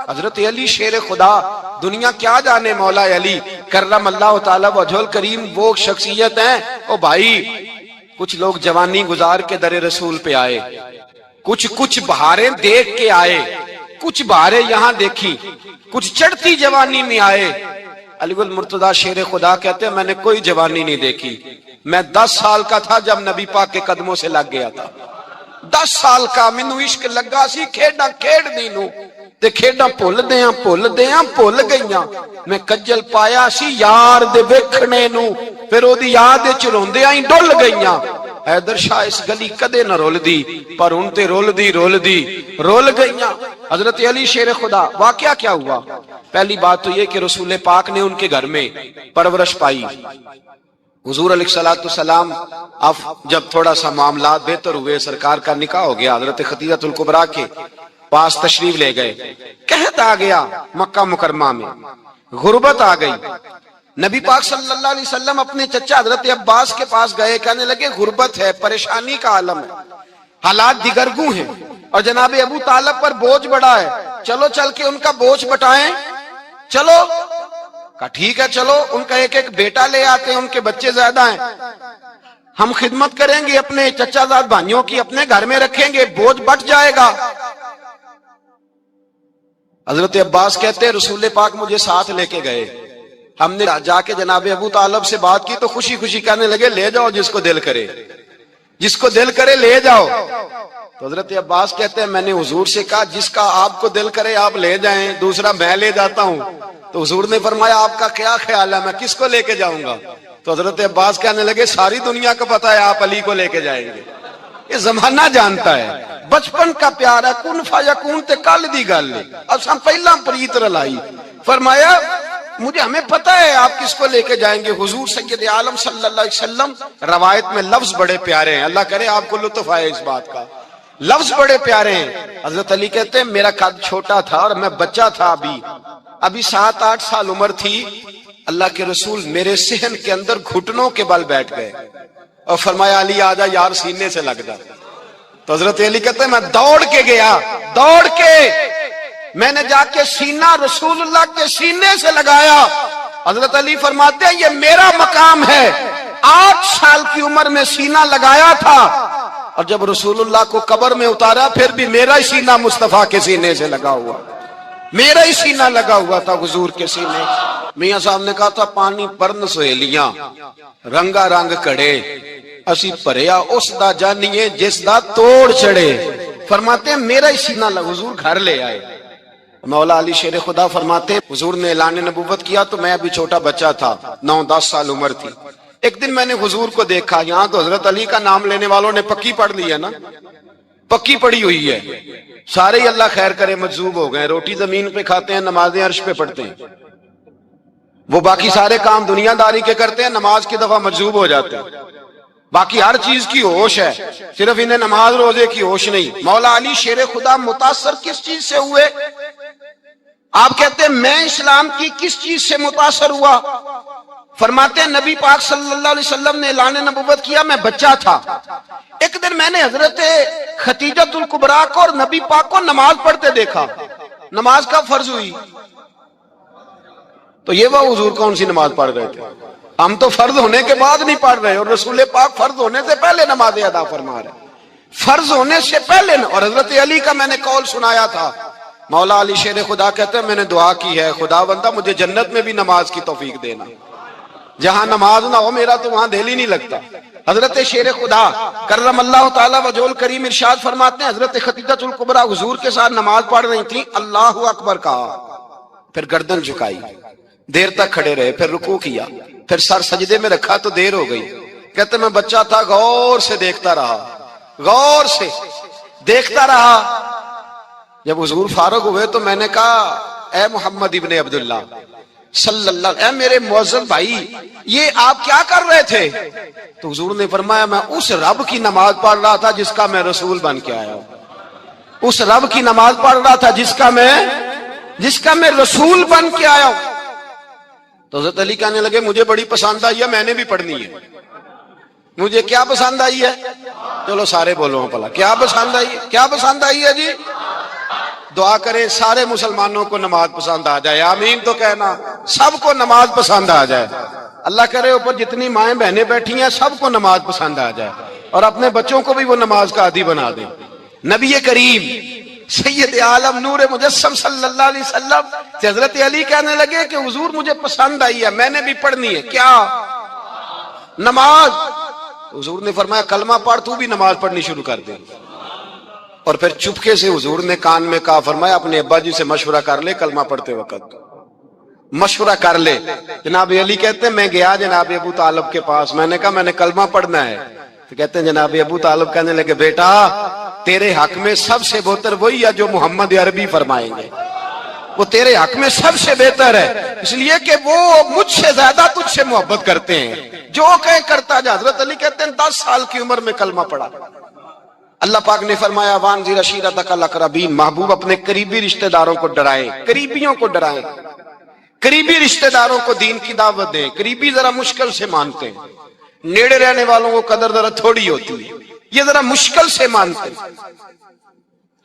حضرت علی شیر خدا، دنیا کیا جانے مولا علی کرم اللہ تعالی وجہ الکریم وہ شخصیت ہیں۔ او بھائی کچھ لوگ جوانی گزار کے در رسول پہ آئے، کچھ بہاریں دیکھ کے آئے، کچھ بہاریں یہاں دیکھی، کچھ چڑھتی جوانی میں آئے۔ علی گل مرتضیٰ شیر خدا کہتے ہیں میں نے کوئی جوانی نہیں دیکھی، میں 10 سال کا تھا جب نبی پاک کے قدموں سے لگ گیا تھا، 10 سال کا مینوں عشق لگا سی، کھیڈاں کھیڈ دی نو تے کھیڈاں بھول بھول گئیاں، میں کجل پایا سی یار دے ویکھنے نو، پھر او دی یاد وچ روندیاں ہی ڈل گئیاں۔ حیدر شاہ اس گلی کدے نہ رول دی، پر ان تے رول دی رول گئیاں۔ حضرت علی شیر خدا، واقعہ کیا ہوا؟ پہلی بات تو یہ کہ رسول پاک نے ان کے گھر میں پرورش پائی۔ حضور علیہ السلام اب جب تھوڑا سا معاملات بہتر ہوئے، سرکار کا نکاح ہو گیا، حضرت خدیجہ الکبریٰ کے پاس تشریف لے گئے، قحط آ گیا مکہ مکرمہ میں، غربت آ گئی۔ نبی پاک صلی اللہ علیہ وسلم اپنے چچا حضرت عباس کے پاس گئے، کہنے لگے غربت ہے، پریشانی کا عالم ہے، حالات دیگرگوں ہیں، اور جناب ابو طالب پر بوجھ بڑا ہے، چلو چل کے ان کا بوجھ بٹائیں۔ چلو کہا ٹھیک ہے، چلو ان کا ایک بیٹا لے آتے ہیں، ان کے بچے زیادہ ہیں، ہم خدمت کریں گے اپنے چچا زاد بھائیوں کی، اپنے گھر میں رکھیں گے، بوجھ بٹ جائے گا۔ حضرت عباس کہتے ہیں رسول پاک مجھے ساتھ لے کے گئے، ہم نے جا کے جناب ابو طالب سے بات کی تو خوشی خوشی کہنے لگے لے جاؤ جس کو دل کرے، جس کو دل کرے لے جاؤ۔ تو حضرت عباس کہتے ہیں میں نے حضور سے کہا جس کا آپ کو دل کرے آپ لے جائیں، دوسرا میں لے جاتا ہوں۔ تو حضور نے فرمایا آپ کا کیا خیال ہے، میں کس کو لے کے جاؤں گا؟ تو حضرت عباس کہنے لگے ساری دنیا کو پتا ہے آپ علی کو لے کے جائیں گے، یہ زمانہ جانتا ہے، بچپن کا پیار ہے، کن فیکون تے کل دی گل ہے، اب ہم پہلا پریت رلائی۔ فرمایا مجھے ہمیں پتہ ہے آپ کس کو لے کے جائیں گے۔ حضور سید عالم صلی اللہ علیہ وسلم، روایت میں لفظ بڑے پیارے ہیں، اللہ کرے آپ کو لطف آئے اس بات کا، لفظ بڑے پیارے ہیں۔ حضرت علی کہتے ہیں میرا قد چھوٹا تھا اور میں بچہ تھا، ابھی 7-8 سال عمر تھی، اللہ کے رسول میرے صحن کے اندر گھٹنوں کے بل بیٹھ گئے اور فرمایا علی آجا یار سینے سے لگ جا۔ تو حضرت علی کہتے ہیں میں دوڑ کے گیا، دوڑ کے میں نے جا کے سینہ رسول اللہ کے سینے سے لگایا۔ حضرت علی فرماتے ہیں یہ میرا مقام ہے، 8 سال کی عمر میں سینہ لگایا تھا، اور جب رسول اللہ کو قبر میں اتارا پھر بھی میرا ہی سینہ مصطفیٰ کے سینے سے لگا ہوا، میرا ہی سینہ لگا ہوا تھا حضور کے سینے۔ میاں صاحب نے کہا تھا پانی پرن سہیلیاں رنگا رنگ کڑے، اسی پریا اس دا جانیے جس دا توڑ چڑے۔ فرماتے ہیں میرا ہی سینہ لگا، حضور گھر لے آئے۔ مولا علی شیر خدا فرماتے ہیں حضور نے اعلان نبوت کیا تو میں ابھی چھوٹا بچہ تھا، 9-10 سال عمر تھی۔ ایک دن میں نے حضور کو دیکھا، یہاں تو حضرت علی کا نام لینے والوں نے پکی پڑھ لی ہے نا، پکی پڑی ہوئی ہے، سارے ہی اللہ خیر کرے مجذوب ہو گئے، روٹی زمین پہ کھاتے ہیں، نمازیں عرش پہ پڑھتے ہیں، وہ باقی سارے کام دنیا داری کے کرتے ہیں، نماز کی دفعہ مجذوب ہو جاتے ہیں، باقی ہر چیز کی ہوش ہے، صرف انہیں نماز روزے کی ہوش نہیں۔ مولا علی شیر خدا متاثر کس چیز سے ہوئے؟ آپ کہتے ہیں میں اسلام کی کس چیز سے متاثر ہوا؟ فرماتے ہیں نبی پاک صلی اللہ علیہ وسلم نے اعلان نبوت کیا، میں بچہ تھا، ایک دن میں نے حضرت خدیجہ الکبریٰ کو اور نبی پاک کو نماز پڑھتے دیکھا۔ نماز کب فرض ہوئی؟ تو یہ وہ حضور کون سی نماز پڑھ رہے تھے؟ ہم تو فرض ہونے کے بعد نہیں پڑھ رہے، اور رسول پاک فرض ہونے سے پہلے نماز ادا فرما رہے، فرض ہونے سے پہلے۔ اور حضرت علی کا میں نے قول سنایا تھا، مولا علی شیر خدا کہتے ہیں میں نے دعا کی ہے خدا بندہ مجھے جنت میں بھی نماز کی توفیق دینا، جہاں نماز نہ ہو میرا تو وہاں دل ہی نہیں لگتا۔ حضرت شیر خدا کرم اللہ تعالی وجہ الکریم ارشاد فرماتے ہیں حضرت خدیجہ الکبریٰ حضور کے ساتھ نماز پڑھ رہی تھی، اللہ اکبر کہا، پھر گردن جھکائی، دیر تک کھڑے رہے، پھر رکوع کیا، پھر سر سجدے میں رکھا تو دیر ہو گئی۔ کہتے میں بچہ تھا، غور سے دیکھتا رہا، غور سے دیکھتا رہا۔ جب حضور فارغ ہوئے تو میں نے کہا اے محمد ابن عبداللہ صلی اللہ علیہ، اے میرے معزز بھائی یہ آپ کیا کر رہے تھے؟ تو حضور نے فرمایا میں اس رب کی نماز پڑھ رہا تھا جس کا میں رسول بن کے آیا ہوں، اس رب کی نماز پڑھ رہا تھا جس کا میں رسول بن کے آیا ہوں۔ تو حضرت علی کہنے لگے مجھے بڑی پسند آئی ہے، میں نے بھی پڑھنی ہے۔ مجھے کیا پسند آئی ہے؟ چلو سارے بولو پلا، کیا پسند آئی ہے؟ کیا پسند آئی ہے جی؟ دعا کریں سارے مسلمانوں کو نماز پسند آ جائے، آمین تو کہنا، سب کو نماز پسند آ جائے۔ اللہ کرے اوپر جتنی مائیں بہنیں بیٹھی ہیں سب کو نماز پسند آ جائے، اور اپنے بچوں کو بھی وہ نماز کا عادی بنا دیں۔ نبی کریم سید عالم نور مجسم صلی اللہ علیہ وسلم سے حضرت علی کہنے لگے کہ حضور مجھے پسند آئی ہے، میں نے بھی پڑھنی ہے، کیا؟ نماز۔ حضور نے فرمایا کلمہ پڑھ، تو بھی نماز پڑھنی شروع کر دے۔ اور پھر چپکے سے حضور نے کان میں کہا، فرمایا اپنے ابا جی سے مشورہ کر لے کلمہ پڑھتے وقت، مشورہ کر لے۔ جناب علی کہتے ہیں میں گیا جناب ابو طالب کے پاس، میں نے کہا میں نے کلمہ پڑھنا ہے، تو کہتے ہیں جناب ابو طالب کہنے لگے بیٹا تیرے حق میں سب سے بہتر وہی ہے جو محمد عربی فرمائیں گے، وہ تیرے حق میں سب سے بہتر ہے، اس لیے کہ وہ مجھ سے زیادہ تجھ سے محبت کرتے ہیں، جو کہے کرتا جا۔ حضرت علی کہتے ہیں 10 سال کی عمر میں کلمہ پڑھا۔ اللہ پاک نے فرمایا وانذر عشیرتک الاقربین، محبوب اپنے قریبی رشتہ داروں کو ڈرائیں، قریبیوں کو ڈرائیں، قریبی رشتہ داروں کو دین کی دعوت دیں۔ قریبی ذرا مشکل سے مانتے ہیں، نیڑے رہنے والوں کو قدر ذرا تھوڑی ہوتی ہے، یہ ذرا مشکل سے مانتے ہیں۔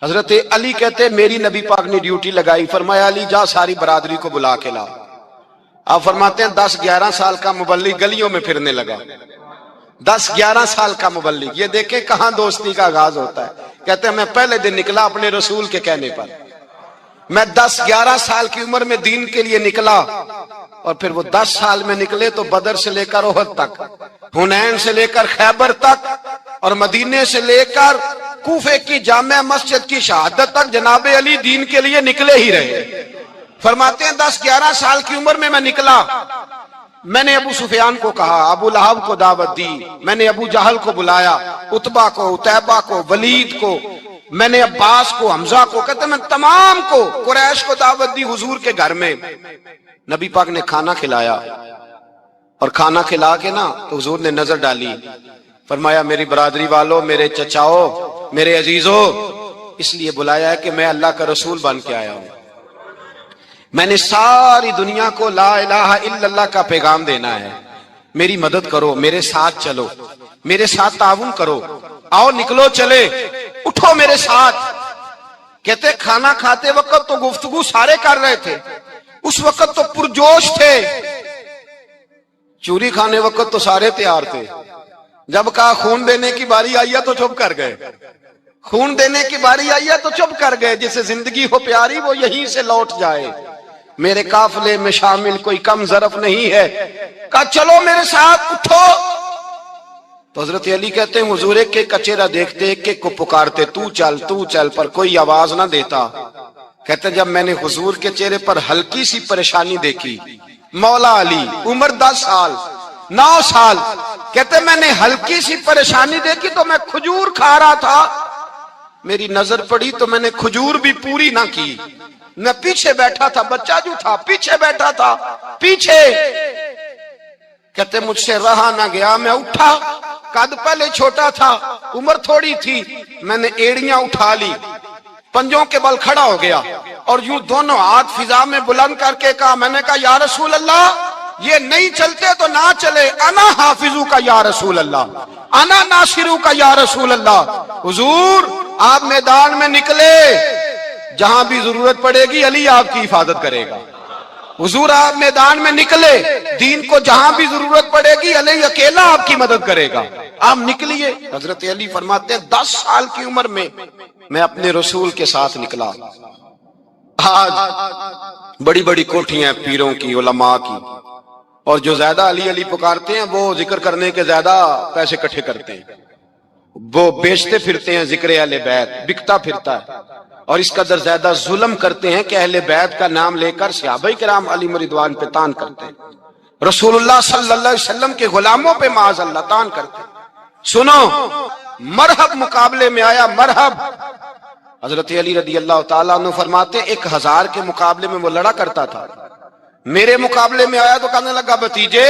حضرت علی کہتے ہیں میری نبی پاک نے ڈیوٹی لگائی، فرمایا علی جا ساری برادری کو بلا کے لا۔ آپ فرماتے ہیں 10-11 سال کا مبلغ گلیوں میں پھرنے لگا، 10-11 سال کا مبلغ، یہ دیکھیں کہاں دوستی کا آغاز ہوتا ہے۔ کہتے ہیں میں پہلے دن نکلا اپنے رسول کے کہنے پر، میں 10-11 سال کی عمر میں دین کے لیے نکلا، اور پھر وہ 10 سال میں نکلے تو بدر سے لے کر احد تک، حنین سے لے کر خیبر تک، اور مدینے سے لے کر کوفے کی جامع مسجد کی شہادت تک جناب علی دین کے لیے نکلے ہی رہے۔ فرماتے ہیں 10-11 سال کی عمر میں نکلا، میں نے ابو سفیان کو کہا، ابو لہب کو دعوت دی، میں نے ابو جہل کو بلایا، عتبہ کو، عتیبہ کو، ولید کو، میں نے عباس کو، حمزہ کو، کہتے میں تمام کو، قریش کو دعوت دی حضور کے گھر میں۔ نبی پاک نے کھانا کھلایا، اور کھانا کھلا کے نا تو حضور نے نظر ڈالی، فرمایا میری برادری والوں، میرے چچاؤ، میرے عزیزوں، اس لیے بلایا ہے کہ میں اللہ کا رسول بن کے آیا ہوں، میں نے ساری دنیا کو لا الہ الا اللہ کا پیغام دینا ہے، میری مدد کرو، میرے ساتھ چلو، میرے ساتھ تعاون کرو، آؤ نکلو چلے، اٹھو میرے ساتھ۔ کہتے کھانا کھاتے وقت تو گفتگو سارے کر رہے تھے، اس وقت تو پرجوش تھے، چوری کھانے وقت تو سارے تیار تھے، جب کہا خون دینے کی باری آئی ہے تو چپ کر گئے، خون دینے کی باری آئی ہے تو چپ کر گئے، جسے زندگی ہو پیاری وہ یہیں سے لوٹ جائے، میرے قافلے میں شامل کوئی کم ظرف نہیں ہے، کہا چلو میرے ساتھ اٹھو۔ تو حضرت علی کہتے ہیں حضور ایک ایک کا چہرہ دیکھتے، ایک ایک کو پکارتے، تو چل، پر کوئی آواز نہ دیتا۔ کہتے جب میں نے حضور کے چہرے پر ہلکی سی پریشانی دیکھی، مولا علی عمر 10 سال 9 سال، کہتے میں نے ہلکی سی پریشانی دیکھی تو میں کھجور کھا رہا تھا، میری نظر پڑی تو میں نے کھجور بھی پوری نہ کی، میں پیچھے بیٹھا تھا، بچہ جو تھا پیچھے بیٹھا تھا، پیچھے۔ کہتے مجھ سے رہا نہ گیا، میں اٹھا، قد پہلے چھوٹا تھا، عمر تھوڑی تھی، میں نے ایڑیاں اٹھا لی، پنجوں کے بل کھڑا ہو گیا، اور یوں دونوں ہاتھ فضا میں بلند کر کے کہا، میں نے کہا یا رسول اللہ یہ نہیں چلتے تو نہ چلے، انا حافظو کا یا رسول اللہ، انا ناصرو کا یا رسول اللہ۔ حضور آپ میدان میں نکلے، جہاں بھی ضرورت پڑے گی علی آپ کی حفاظت کرے گا، حضور آپ میدان میں نکلے، دین کو جہاں بھی ضرورت پڑے گی علی اکیلا آپ کی مدد کرے گا، آپ نکلیے۔ حضرت علی فرماتے ہیں 10 سال کی عمر میں میں اپنے رسول کے ساتھ نکلا۔ آج بڑی بڑی کوٹھیاں پیروں کی، علماء کی، اور جو زیادہ علی علی پکارتے ہیں وہ ذکر کرنے کے زیادہ پیسے اکٹھے کرتے ہیں، وہ بیچتے پھرتے ہیں ذکر اہل بیت، بکتا پھرتا ہے، اور اس قدر زیادہ ظلم کرتے ہیں کہ اہل بیت کا نام لے کر صحابہ کرام علی رضوان پہ تان کرتے ہیں، رسول اللہ صلی اللہ علیہ وسلم کے غلاموں پہ معاذ اللہ تان کرتے ہیں۔ سنو، مرحب مقابلے میں آیا، مرحب۔ حضرت علی رضی اللہ تعالیٰ عنہ فرماتے 1000 کے مقابلے میں وہ لڑا کرتا تھا، میرے مقابلے میں آیا تو کہنے لگا بھتیجے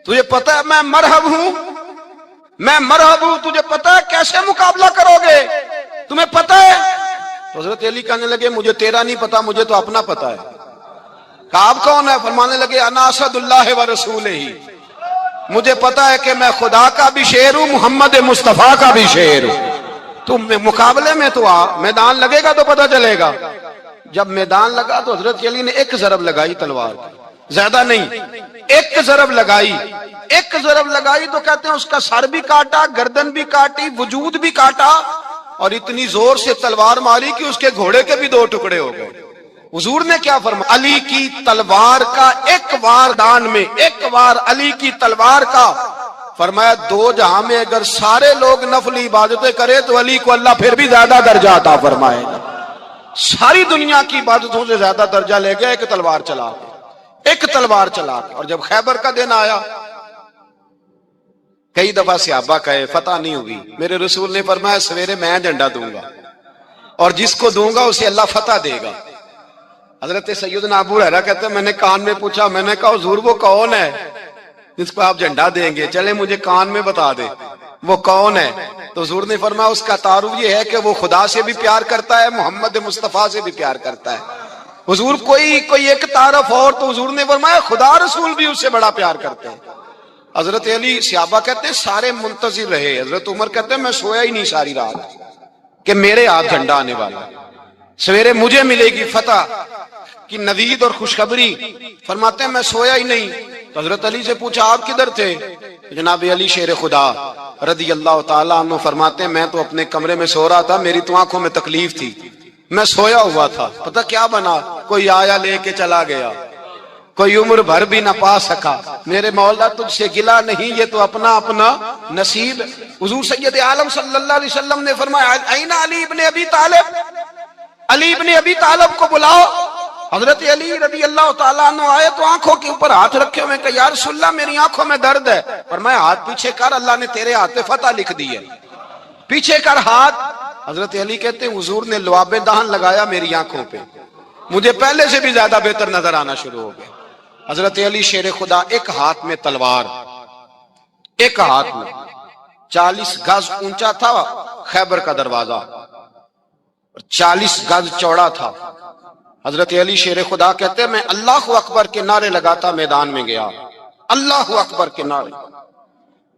تجھے پتہ ہے میں مرحب ہوں، میں مرحب ہوں، تجھے پتہ ہے کیسے مقابلہ کرو گے، تمہیں پتہ ہے؟ تو حضرت علی کہنے لگے مجھے تیرا نہیں پتا، مجھے تو اپنا پتہ ہے۔ کہا آپ کون ہے؟ فرمانے لگے انا اسد اللہ و رسولہ، مجھے پتا ہے کہ میں خدا کا بھی شعر ہوں، محمد مصطفیٰ کا بھی شعر ہوں۔ تو مقابلے میں تو آ، میدان لگے گا تو پتہ چلے گا۔ جب میدان لگا تو حضرت علی نے ایک ضرب لگائی تلوار کی، زیادہ نہیں، ایک ضرب لگائی، ایک ضرب لگائی تو کہتے ہیں اس کا سر بھی کاٹا، گردن بھی کاٹی، وجود بھی کاٹا، اور اتنی زور سے تلوار ماری کہ اس کے گھوڑے کے بھی 2 ٹکڑے ہو گئے۔ حضور نے کیا فرمایا؟ علی کی تلوار کا ایک وار دان میں، ایک وار علی کی تلوار کا، فرمایا 2 جہاں میں اگر سارے لوگ نفلی عبادتیں کرے تو علی کو اللہ پھر بھی زیادہ درجہ عطا فرمائے گا۔ ساری دنیا کی عبادتوں سے زیادہ درجہ لے گیا ایک تلوار چلا کے، ایک تلوار چلا کے۔ اور جب خیبر کا دن آیا، کئی دفعہ صحابہ کہے فتح نہیں ہوئی، میرے رسول نے فرمایا سویرے میں جھنڈا دوں گا اور جس کو دوں گا اسے اللہ فتح دے گا۔ حضرت سیدنا ابو ہریرہ کہتے ہیں میں نے کان میں پوچھا، میں نے کہا حضور وہ کون ہے جس کو آپ جھنڈا دیں گے؟ چلے مجھے کان میں بتا دے وہ کون ہے۔ تو حضور نے فرمایا اس کا تعارف یہ ہے کہ وہ خدا سے بھی پیار کرتا ہے، محمد مصطفیٰ سے بھی پیار کرتا ہے۔ حضور کوئی ایک تعارف اور، تو حضور نے فرمایا خدا رسول بھی اس سے بڑا پیار کرتے ہیں۔ حضرت علی، صحابہ کہتے ہیں سارے منتظر رہے، حضرت عمر کہتے ہیں میں سویا ہی نہیں ساری رات کہ میرے ہاتھ جھنڈا آنے والا، سویرے مجھے ملے گی فتح کی نوید اور خوشخبری۔ فرماتے ہیں میں سویا ہی نہیں۔ تو حضرت علی سے پوچھا آپ کدھر تھے؟ جناب علی شیر خدا رضی اللہ تعالیٰ عنہ فرماتے ہیں میں تو اپنے کمرے میں سو رہا تھا، میری تو آنکھوں میں تکلیف تھی، میں سویا ہوا تھا، پتہ کیا بنا، کوئی آیا لے کے چلا گیا، کوئی عمر بھر بھی نہ پا سکا۔ میرے مولا تجھ سے گلا نہیں، یہ تو اپنا اپنا نصیب۔ حضور سید عالم صلی اللہ علیہ وسلم نے فرمایا این علی ابن ابی طالب، علی ابن ابی طالب کو بلاؤ۔ حضرت علی رضی اللہ تعالیٰ عنہ آئے تو آنکھوں کے اوپر ہاتھ رکھے ہوئے کہ یا رسول اللہ میری آنکھوں میں درد ہے۔ فرمایا ہاتھ پیچھے کر، اللہ نے تیرے ہاتھ پہ فتح لکھ دی ہے، پیچھے کر ہاتھ۔ حضرت علی کہتے ہیں حضور نے لعاب دہن لگایا میری آنکھوں پہ، مجھے پہلے سے بھی زیادہ بہتر نظر آنا شروع ہو گیا۔ حضرت علی شیر خدا ایک ہاتھ میں تلوار، ایک ہاتھ میں، 40 گز اونچا تھا خیبر کا دروازہ، 40 گز چوڑا تھا۔ حضرت علی شیر خدا کہتے ہیں میں اللہ اکبر کے نعرے لگاتا میدان میں گیا، اللہ اکبر کے نعرے۔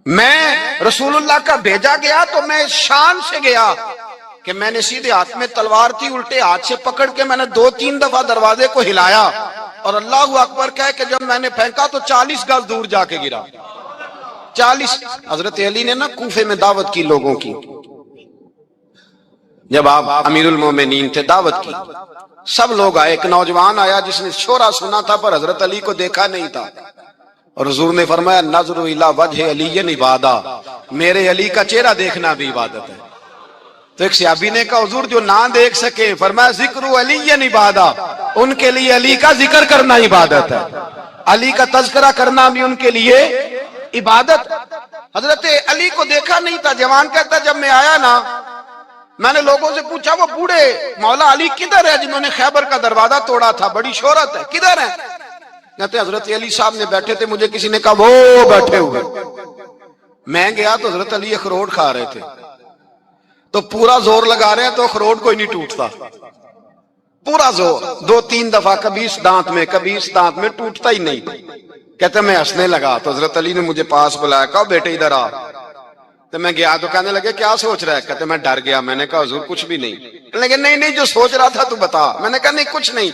میں رسول اللہ کا بھیجا گیا تو میں شان سے گیا کہ میں نے سیدھے ہاتھ میں تلوار تھی، الٹے ہاتھ سے پکڑ کے میں نے 2-3 دفعہ دروازے کو ہلایا اور اللہ اکبر کہہ کہ جب میں نے پھینکا تو 40 گز دور جا کے گرا، 40۔ حضرت علی نے نا کوفے میں دعوت کی لوگوں کی، جب آپ امیر المومنین تھے دعوت کی، سب لوگ آئے، ایک نوجوان آیا جس نے شورا سنا تھا پر حضرت علی کو دیکھا نہیں تھا، اور حضور نے فرمایا نظر الی وجہ علی عبادہ، میرے علی کا چہرہ دیکھنا بھی عبادت ہے۔ تو ایک صحابی نے کہا حضور جو نہ دیکھ سکے، فرمایا ذکر علی عبادہ، ان کے لیے علی کا ذکر کرنا عبادت ہے، علی کا تذکرہ کرنا بھی ان کے لیے عبادت۔ حضرت علی کو دیکھا نہیں تھا، جوان کہتا جب میں آیا نا میں نے لوگوں سے پوچھا وہ بوڑھے مولا علی کدھر ہے جنہوں نے خیبر کا دروازہ توڑا تھا، بڑی شہرت ہے، کدھر ہے؟ کہتے حضرت علی صاحب نے بیٹھے تھے، مجھے کسی نے کہا وہ بیٹھے ہوئے، میں گیا تو حضرت علی اخروٹ کھا رہے تھے، تو پورا زور لگا رہے ہیں تو اخروٹ کوئی نہیں ٹوٹتا، پورا زور 2-3 دفعہ، کبھی اس دانت میں کبھی اس دانت میں، ٹوٹتا ہی نہیں۔ کہتے میں ہنسنے لگا تو حضرت علی نے مجھے پاس بلایا، کہا بیٹے ادھر آ۔ تو میں گیا تو کہنے لگے کیا سوچ رہا ہے؟ کہتے میں ڈر گیا، میں نے کہا حضور کچھ بھی نہیں۔ لیکن نہیں جو سوچ رہا تھا تو بتا۔ میں نے کہا نہیں کچھ نہیں۔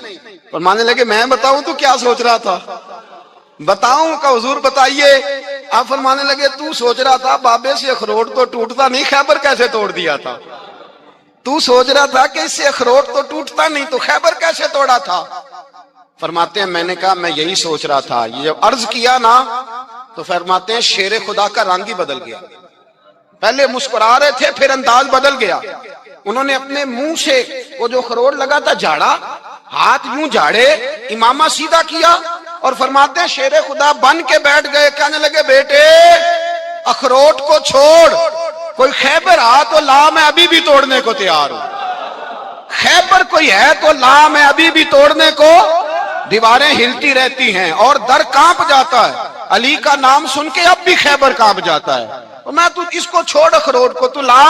فرمانے لگے میں بتاؤں تو کیا سوچ رہا تھا؟ بتاؤں؟ کہ حضور بتائیے۔ آپ فرمانے لگے تو سوچ رہا تھا بابے سے اخروٹ تو ٹوٹتا نہیں، خیبر کیسے توڑ دیا تھا؟ تو سوچ رہا تھا کہ اس سے اخروٹ تو ٹوٹتا نہیں تو خیبر کیسے توڑا تھا؟ فرماتے ہیں میں نے کہا میں یہی سوچ رہا تھا۔ یہ جب عرض کیا نا تو فرماتے ہیں شیر خدا کا رنگ ہی بدل گیا، پہلے مسکرا رہے تھے پھر انداز بدل گیا۔ انہوں نے اپنے منہ سے وہ جو خروٹ لگا تھا جھاڑا، ہاتھ یوں جھاڑے، امامہ سیدھا کیا اور فرماتے ہیں شیر خدا بن کے بیٹھ گئے، کہنے لگے بیٹے اخروٹ کو چھوڑ، کوئی خیبر آ تو لا، میں ابھی بھی توڑنے کو تیار ہوں، خیبر کوئی ہے تو لا، میں ابھی بھی توڑنے کو۔ دیواریں ہلتی رہتی ہیں اور در کانپ جاتا ہے، علی کا نام سن کے اب بھی خیبر کانپ جاتا ہے، میں تو اس کو چھوڑ اخروٹ کو تو لا۔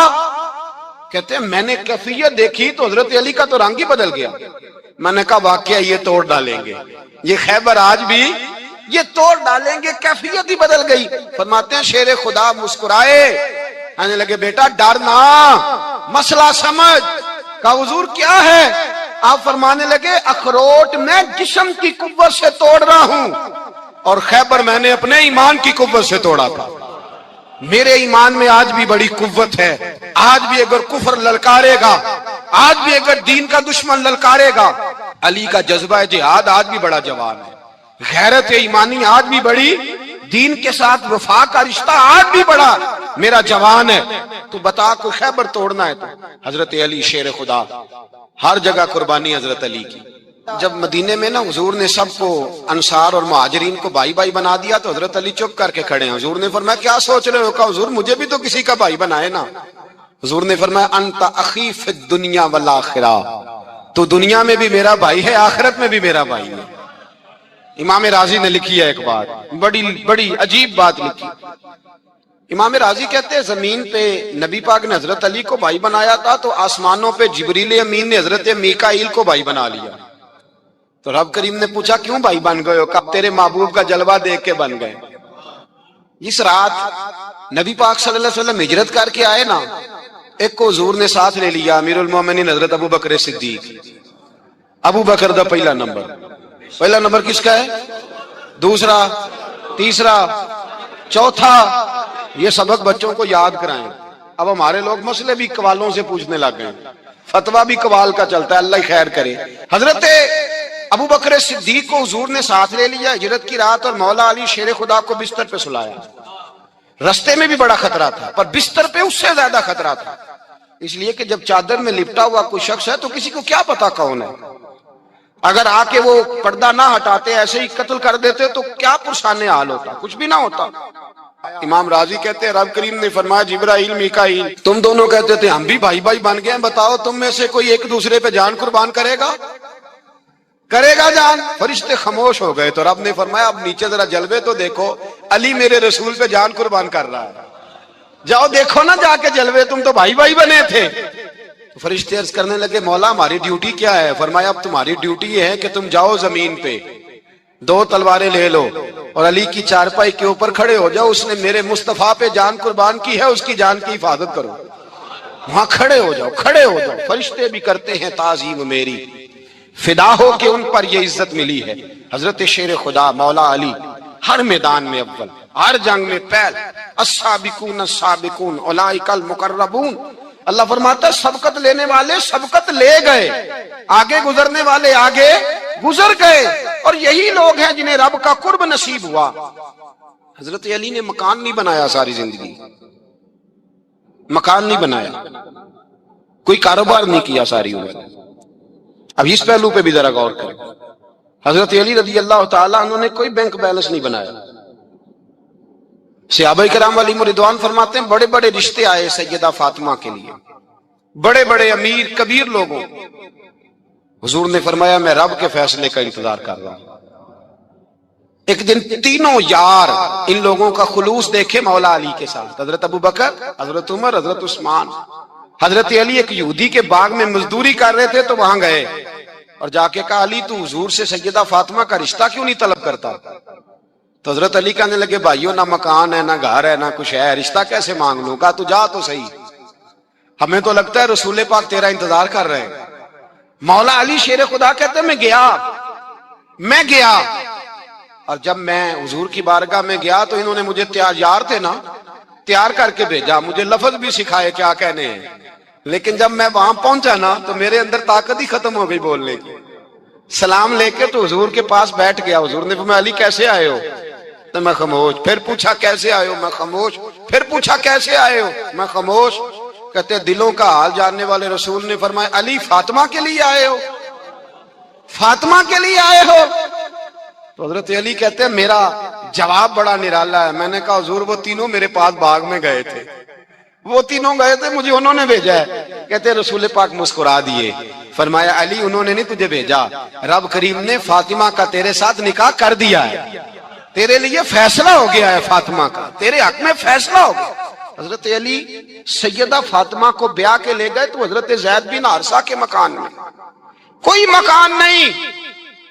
کہتے ہیں میں نے کیفیت دیکھی تو حضرت علی کا تو رنگ ہی بدل گیا۔ میں نے کہا واقعہ یہ توڑ ڈالیں گے، یہ خیبر آج بھی یہ توڑ ڈالیں گے، کیفیت ہی بدل گئی۔ فرماتے ہیں شیر خدا مسکرائے آنے لگے بیٹا ڈرنا، مسئلہ سمجھ۔ کہا حضور کیا ہے؟ آپ فرمانے لگے اخروٹ میں جسم کی قوت سے توڑ رہا ہوں اور خیبر میں نے اپنے ایمان کی قوت سے توڑا تھا۔ میرے ایمان میں آج بھی بڑی قوت ہے، آج بھی اگر کفر للکارے گا، آج بھی اگر دین کا دشمن للکارے گا، علی کا جذبہ جہاد آج بھی بڑا جوان ہے، غیرت ایمانی آج بھی بڑی، دین کے ساتھ وفا کا رشتہ آج بھی بڑا میرا جوان ہے۔ تو بتا کوئی خیبر توڑنا ہے تو حضرت علی شیر خدا، ہر جگہ قربانی حضرت علی کی۔ جب مدینے میں نا حضور نے سب کو انصار اور مہاجرین کو بھائی بھائی بنا دیا تو حضرت علی چپ کر کے کھڑے ہیں۔ حضور نے فرمایا کیا سوچ رہے ہو؟ کہا حضور مجھے بھی تو کسی کا بھائی بنائے نا۔ حضور نے فرمایا انت اخی فی الدنیا والآخرہ، تو دنیا میں بھی میرا بھائی ہے، آخرت میں بھی میرا بھائی ہے۔ امام راضی نے لکھی ہے ایک بات، بڑی عجیب بات لکھی۔ امام راضی کہتے ہیں زمین پہ نبی پاک نے حضرت علی کو بھائی بنایا تھا تو آسمانوں پہ جبریل امین نے حضرت میکائیل کو بھائی بنا لیا۔ تو رب کریم نے پوچھا کیوں بھائی بن گئے ہو؟ کب تیرے محبوب کا جلوہ دیکھ کے بن گئے۔ اس رات نبی پاک صلی اللہ علیہ وسلم ہجرت کر کے آئے نا، ایک کو حضور نے ساتھ لے لیا، امیر المومنین حضرت ابو بکر صدیق۔ ابو بکر دا پہلا نمبر کس کا ہے؟ دوسرا، تیسرا، چوتھا۔ یہ سبق بچوں کو یاد کرائیں۔ اب ہمارے لوگ مسئلے بھی قوالوں سے پوچھنے لگ گئے، فتویٰ بھی قوال کا چلتا ہے، اللہ خیر کرے۔ حضرت ابو بکر صدیق کو حضور نے ساتھ لے لیا ہجرت کی رات، اور مولا علی شیر خدا کو بستر پہ سلایا۔ رستے میں بھی بڑا خطرہ تھا پر بستر پہ اس سے زیادہ خطرہ تھا، اس لیے کہ جب چادر میں لپٹا ہوا کوئی شخص ہے تو کسی کو کیا پتا کون ہے، اگر آ کے وہ پردہ نہ ہٹاتے ایسے ہی قتل کر دیتے تو کیا پرسان حال ہوتا، کچھ بھی نہ ہوتا۔ امام راضی کہتے ہیں رب کریم نے فرمایا جبرائیل میکائیل تم دونوں کہتے تھے ہم بھی بھائی بھائی بن گئے، بتاؤ تم میں سے کوئی ایک دوسرے پہ جان قربان کرے گا جان؟ فرشتے خاموش ہو گئے تو رب نے فرمایا اب نیچے ذرا جلوے تو دیکھو، علی میرے رسول پہ جان قربان کر رہا ہے، جاؤ دیکھو نا جا کے جلوے، تم تو بھائی بھائی بنے تھے۔ فرشتے عرض کرنے لگے مولا ہماری ڈیوٹی کیا ہے؟ فرمایا اب تمہاری ڈیوٹی یہ ہے کہ تم جاؤ زمین پہ، دو تلواریں لے لو اور علی کی چارپائی کے اوپر کھڑے ہو جاؤ، اس نے میرے مصطفیٰ پہ جان قربان کی ہے، اس کی جان کی حفاظت کرو۔ وہاں کھڑے ہو جاؤ۔ فرشتے بھی کرتے ہیں تعظیم میری، فدا ہو کہ ان پر یہ عزت ملی ہے۔ حضرت شیر خدا مولا علی ہر میدان میں اول، ہر جنگ میں پہل، السابقون السابقون اولئک المقربون۔ اللہ فرماتا ہے سبقت لینے والے سبقت لے گئے، آگے گزرنے والے آگے گزر گئے، اور یہی لوگ ہیں جنہیں رب کا قرب نصیب ہوا۔ حضرت علی نے مکان نہیں بنایا، ساری زندگی مکان نہیں بنایا، کوئی کاروبار نہیں کیا ساری عمر۔ اب اس پہلو پہ بھی ذرا غور کریں، حضرت علی رضی اللہ تعالیٰ انہوں نے کوئی بینک بیلنس نہیں بنایا۔ صحابہ کرام علیہم رضوان فرماتے ہیں بڑے بڑے رشتے آئے سیدہ فاطمہ کے لیے، بڑے بڑے امیر کبیر لوگوں، حضور نے فرمایا میں رب کے فیصلے کا انتظار کر رہا ہوں۔ ایک دن تینوں یار ان لوگوں کا خلوص دیکھے مولا علی کے ساتھ، حضرت ابو بکر، حضرت عمر، حضرت عثمان۔ حضرت علی ایک یہودی کے باغ میں مزدوری کر رہے تھے تو وہاں گئے اور جا کے کہا علی تو حضور سے سیدہ فاطمہ کا رشتہ کیوں نہیں طلب کرتا؟ تو حضرت علی کہنے لگے بھائیو نہ مکان ہے نہ گھر ہے نہ کچھ ہے، رشتہ کیسے مانگ لوں؟ کہا تو جا تو صحیح، ہمیں تو لگتا ہے رسول پاک تیرا انتظار کر رہے ہیں۔ مولا علی شیر خدا کہتے ہیں میں گیا اور جب میں حضور کی بارگاہ میں گیا تو انہوں نے مجھے یار تھے نا تیار کر کے بھیجا، مجھے لفظ بھی سکھائے کیا کہنے ہیں، لیکن جب میں وہاں پہنچا نا تو میرے اندر طاقت ہی ختم ہو گئی بولنے کی۔ سلام لے کے تو حضور کے پاس بیٹھ گیا، حضور نے فرمایا علی کیسے آئے ہو؟ تو میں خاموش، پھر پوچھا کیسے آئے ہو؟ میں خاموش، پھر پوچھا کیسے آئے ہو؟ میں خاموش۔ کہتے ہیں دلوں کا حال جاننے والے رسول نے فرمایا علی فاطمہ کے لیے آئے ہو؟ فاطمہ کے لیے آئے ہو؟ تو حضرت علی کہتے ہیں میرا جواب بڑا نرالا ہے۔ میں نے کہا حضور وہ تینوں میرے پاس باغ میں گئے تھے، وہ تینوں گئے تھے، مجھے انہوں نے بھیجا ہے۔ کہتے ہیں رسول پاک مسکرا دیے، فرمایا علی انہوں نے نہیں تجھے بھیجا، رب کریم نے فاطمہ کا تیرے ساتھ نکاح کر دیا ہے، تیرے لیے فیصلہ ہو گیا ہے، فاطمہ کا تیرے حق میں فیصلہ ہو گیا۔ حضرت علی سیدہ فاطمہ کو بیاہ کے لے گئے تو حضرت زید بن حارثہ کے مکان میں، کوئی مکان نہیں۔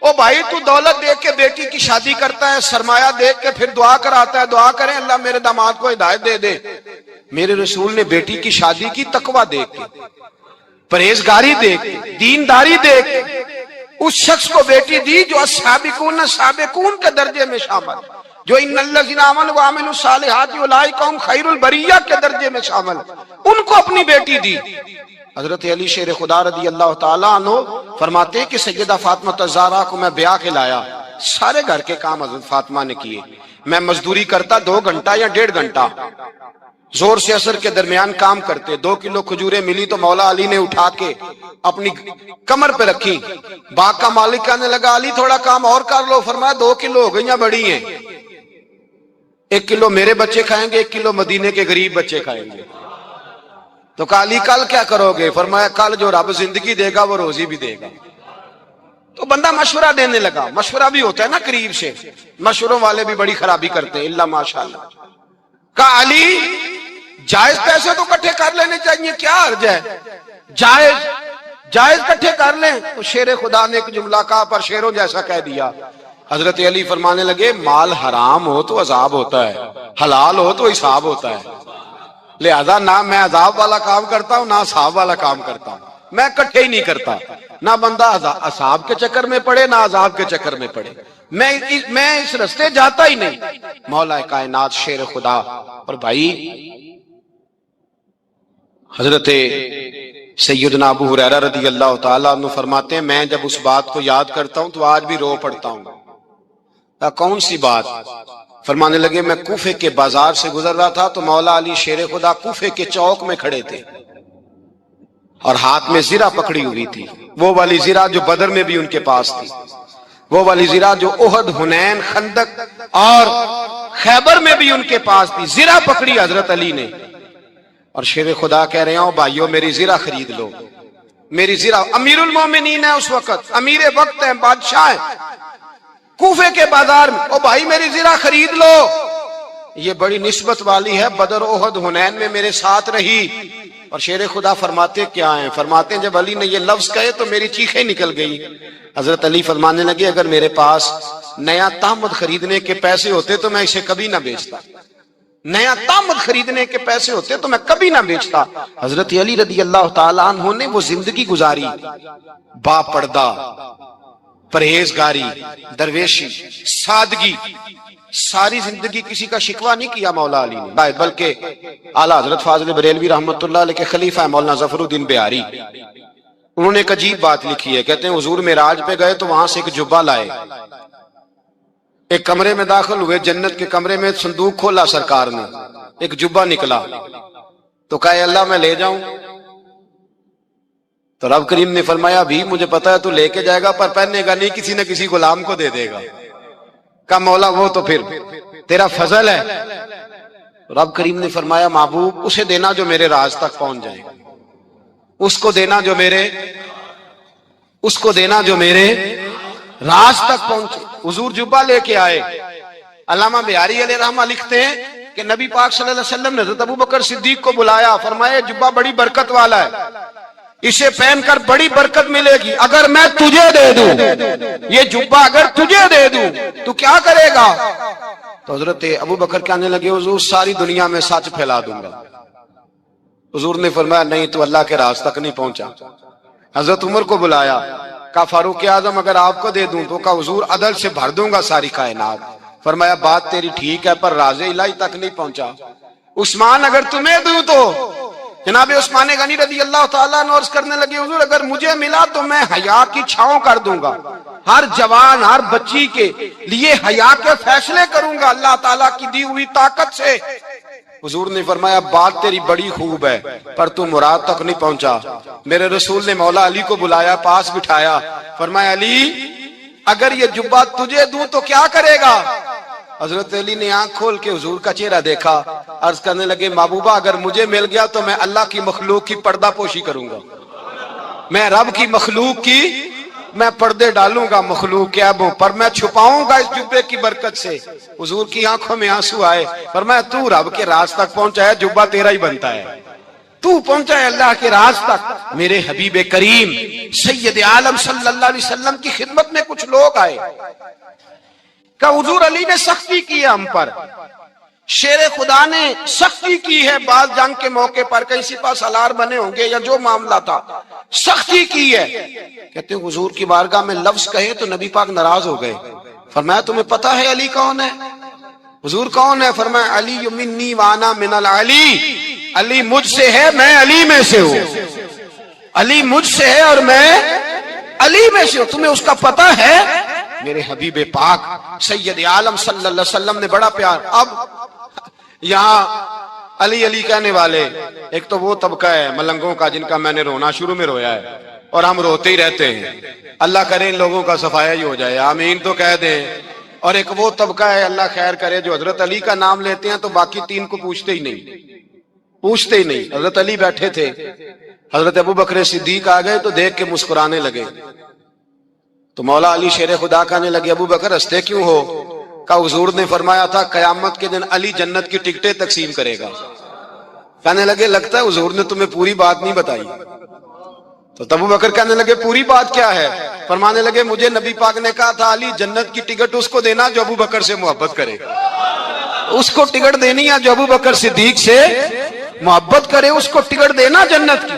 او بھائی تو دولت دیکھ کے بیٹی کی شادی کرتا ہے، سرمایہ دیکھ کے پھر دعا کراتا ہے، دعا کریں اللہ میرے داماد کو ہدایت دے دے۔ میرے رسول نے بیٹی کی شادی کی تقوی دیکھ کے، پرہیزگاری دیکھ کے، دینداری دیکھ کے اس شخص کو بیٹی دی جو السابقون السابقون کے درجے میں شامل، جو ان الذین آمنوا وعملوا الصالحات اولئک هم خیر البریہ کے درجے میں شامل، ان کو اپنی بیٹی دی۔ حضرت علی شیر خدا رضی اللہ تعالیٰ عنہ فرماتے ہیں کہ سیدہ فاطمہ الزہرا کو میں بیاہ کے لایا، سارے گھر کے کام حضرت فاطمہ نے کیے، میں مزدوری کرتا 2 گھنٹہ یا 1.5 گھنٹہ، زور سے اثر کے درمیان کام کرتے، 2 کلو کھجوریں ملی تو مولا علی نے اٹھا کے اپنی کمر پہ رکھی، باغ کا مالک کہنے لگا علی تھوڑا کام اور کر لو، فرمایا 2 کلو ہو گئیں بڑی ہیں، 1 کلو میرے بچے کھائیں گے، 1 کلو مدینے کے غریب بچے کھائیں گے۔ تو کہا علی کل کیا کرو گے؟ فرمایا کل جو رب زندگی دے گا وہ روزی بھی دے گا۔ تو بندہ مشورہ دینے لگا، مشورہ بھی ہوتا ہے نا قریب سے، مشوروں والے بھی بڑی خرابی کرتے ہیں اللہ ماشاءاللہ۔ کہا علی جائز پیسے تو کٹھے کر لینے چاہیے، کیا حرج ہے، جائز کٹھے کر لیں۔ تو شیر خدا نے ایک جملہ کہا پر شیروں جیسا کہہ دیا۔ حضرت علی فرمانے لگے مال حرام ہو تو عذاب ہوتا ہے، حلال ہو تو حساب ہوتا ہے، لہذا نہ میں عذاب والا کام کرتا ہوں نہ حساب والا کام کرتا ہوں، میں کٹھے ہی نہیں کرتا، نہ بندہ عذاب کے چکر میں پڑے نہ عذاب کے چکر میں پڑے، میں اس رستے جاتا ہی نہیں۔ مولا کائنات شیر خدا۔ اور بھائی حضرت سیدنا ابو ہریرہ رضی اللہ تعالیٰ عنہ فرماتے ہیں میں جب اس بات کو یاد کرتا ہوں تو آج بھی رو پڑتا ہوں۔ کون سی بات؟ فرمانے لگے میں کوفے کے بازار سے گزر رہا تھا تو مولا علی شیر خدا کوفے کے چوک میں کھڑے تھے اور ہاتھ میں زرہ پکڑی ہوئی تھی، وہ والی زرہ جو بدر میں بھی ان کے پاس تھی، وہ والی زرہ جو احد، حنین، خندق اور خیبر میں بھی ان کے پاس تھی، زرہ پکڑی حضرت علی نے اور شیر خدا کہہ رہے ہوں بھائیو میری زرہ خرید لو، میری زرہ۔ امیر المومنین ہے اس وقت، امیر وقت ہے، بادشاہ ہے، کوفے کے بازار میں، او بھائی میری زرہ خرید لو، یہ بڑی نسبت والی ہے، بدر، احد، حنین میں میرے ساتھ رہی۔ اور شیر خدا فرماتے کیا ہیں؟ فرماتے ہیں جب علی نے یہ لفظ کہے تو میری چیخیں نکل گئی۔ حضرت علی فرمانے لگے اگر میرے پاس نیا تامد خریدنے کے پیسے ہوتے تو میں اسے کبھی نہ بیچتا، نیا تامد خریدنے کے پیسے ہوتے تو میں کبھی نہ بیچتا۔ حضرت علی رضی اللہ تعالیٰ عنہ نے وہ زندگی گزاری، با پردہ، پرہیزگاری، درویشی، سادگی، ساری زندگی کسی کا شکوہ نہیں کیا مولا علی نے، بلکہ اعلیٰ حضرت فاضل بریلوی رحمت اللہ علیہ کے خلیفہ مولانا ظفر الدین بہاری، انہوں نے ایک عجیب بات لکھی ہے، کہتے ہیں حضور معراج پہ گئے تو وہاں سے ایک جبہ لائے، ایک کمرے میں داخل ہوئے، جنت کے کمرے میں صندوق کھولا سرکار نے، ایک جبہ نکلا تو کہا اللہ میں لے جاؤں؟ تو رب کریم نے فرمایا بھی مجھے پتا ہے تو لے کے جائے گا پر پہننے گا نہیں، کسی نہ کسی غلام کو دے دے گا۔ کہا مولا وہ تو پھر تیرا فضل ہے۔ رب کریم نے فرمایا محبوب اسے دینا جو میرے راز تک پہنچ جائے، اس کو دینا جو میرے راز تک پہنچے۔ حضور جبہ لے کے آئے۔ علامہ بہاری علیہ رحمہ لکھتے ہیں کہ نبی پاک صلی اللہ علیہ وسلم نے حضرت ابوبکر صدیق کو بلایا، فرمایا جبہ بڑی برکت والا ہے، اسے پہن کر بڑی برکت ملے گی، اگر میں تجھے دے دوں، یہ جبہ اگر تجھے دے دوں تو کیا کرے گا؟ تو حضرت ابوبکر کہنے لگے حضور ساری دنیا میں سچ پھیلا دوں گا۔ حضور نے فرمایا نہیں تو اللہ کے راز تک نہیں پہنچا۔ حضرت عمر کو بلایا، کہا فاروق اعظم اگر آپ کو دے دوں تو کہا حضور عدل سے بھر دوں گا ساری کائنات۔ فرمایا بات تیری ٹھیک ہے پر راز الہی تک نہیں پہنچا۔ عثمان اگر تمہیں دوں تو جناب عثمان غنی رضی اللہ تعالیٰ عنہ عرض کرنے لگے حضور اگر مجھے ملا تو میں حیا کی چھاؤں کر دوں گا، ہر جوان ہر بچی کے لیے حیا کے فیصلے کروں گا اللہ تعالیٰ کی دی ہوئی طاقت سے۔ حضور نے فرمایا بات تیری بڑی خوب ہے پر تو مراد تک نہیں پہنچا۔ میرے رسول نے مولا علی کو بلایا، پاس بٹھایا، فرمایا علی اگر یہ جبہ تجھے دوں تو کیا کرے گا؟ حضرت علی نے آنکھ کھول کے حضور کا چہرہ دیکھا، عرض کرنے لگے محبوبہ اگر مجھے مل گیا تو میں اللہ کی مخلوق کی پردہ پوشی کروں گا، میں رب کی مخلوق کی میں پردے ڈالوں گا مخلوق کے عیبوں پر، میں چھپاؤں گا اس جبے کی برکت سے۔ حضور کی آنکھوں میں آنسو آئے، فرمایا تو رب کے راز تک پہنچا ہے، جبہ تیرا ہی بنتا ہے، تو پہنچا ہے اللہ کے راز تک۔ میرے حبیب کریم سید عالم صلی اللہ علیہ وسلم کی خدمت میں کچھ لوگ آئے کہ حضور علی نے سختی کی ہے ہم پر، شیر خدا نے سختی کی ہے بعض جنگ کے موقع پر، کہیں سپہ سالار بنے ہوں گے یا جو معاملہ تھا، سختی کی ہے. کہتے ہیں حضور کی بارگاہ میں لفظ کہے تو نبی پاک ناراض ہو گئے. فرمایا تمہیں پتا ہے علی کون ہے؟ حضور کون ہے؟ فرمایا علی منی وانا من العلی، علی مجھ سے ہے میں علی میں سے ہوں. علی مجھ سے ہے اور میں علی میں سے ہوں. تمہیں اس کا پتہ ہے؟ میرے حبیب پاک سید عالم صلی اللہ علیہ وسلم نے بڑا پیار. اب یہاں علی علی کہنے والے ایک تو وہ طبقہ ہے ملنگوں کا جن کا میں نے رونا شروع میں رویا ہے اور ہم روتے ہی رہتے ہیں. اللہ کرے ان لوگوں کا صفایا ہی ہو جائے، آمین تو کہہ دیں. اور ایک وہ طبقہ ہے اللہ خیر کرے جو حضرت علی کا نام لیتے ہیں تو باقی تین کو پوچھتے ہی نہیں. حضرت علی بیٹھے تھے، حضرت ابو بکر صدیق آ گئے تو دیکھ کے مسکرانے لگے. تو مولا علی شیر خدا کہنے لگے ابو بکر ہنستے کیوں ہو؟ کہ حضور نے فرمایا تھا قیامت کے دن علی جنت کی ٹکٹیں تقسیم کرے گا. کہنے لگے لگتا ہے حضور نے تمہیں پوری بات نہیں بتائی. تو ابو بکر کہنے لگے پوری بات کیا ہے؟ فرمانے لگے مجھے نبی پاک نے کہا تھا علی جنت کی ٹکٹ اس کو دینا جو ابو بکر سے محبت کرے. اس کو ٹکٹ دینی ہے جو ابو بکر صدیق سے محبت کرے، اس کو ٹکٹ دینا جنت کی.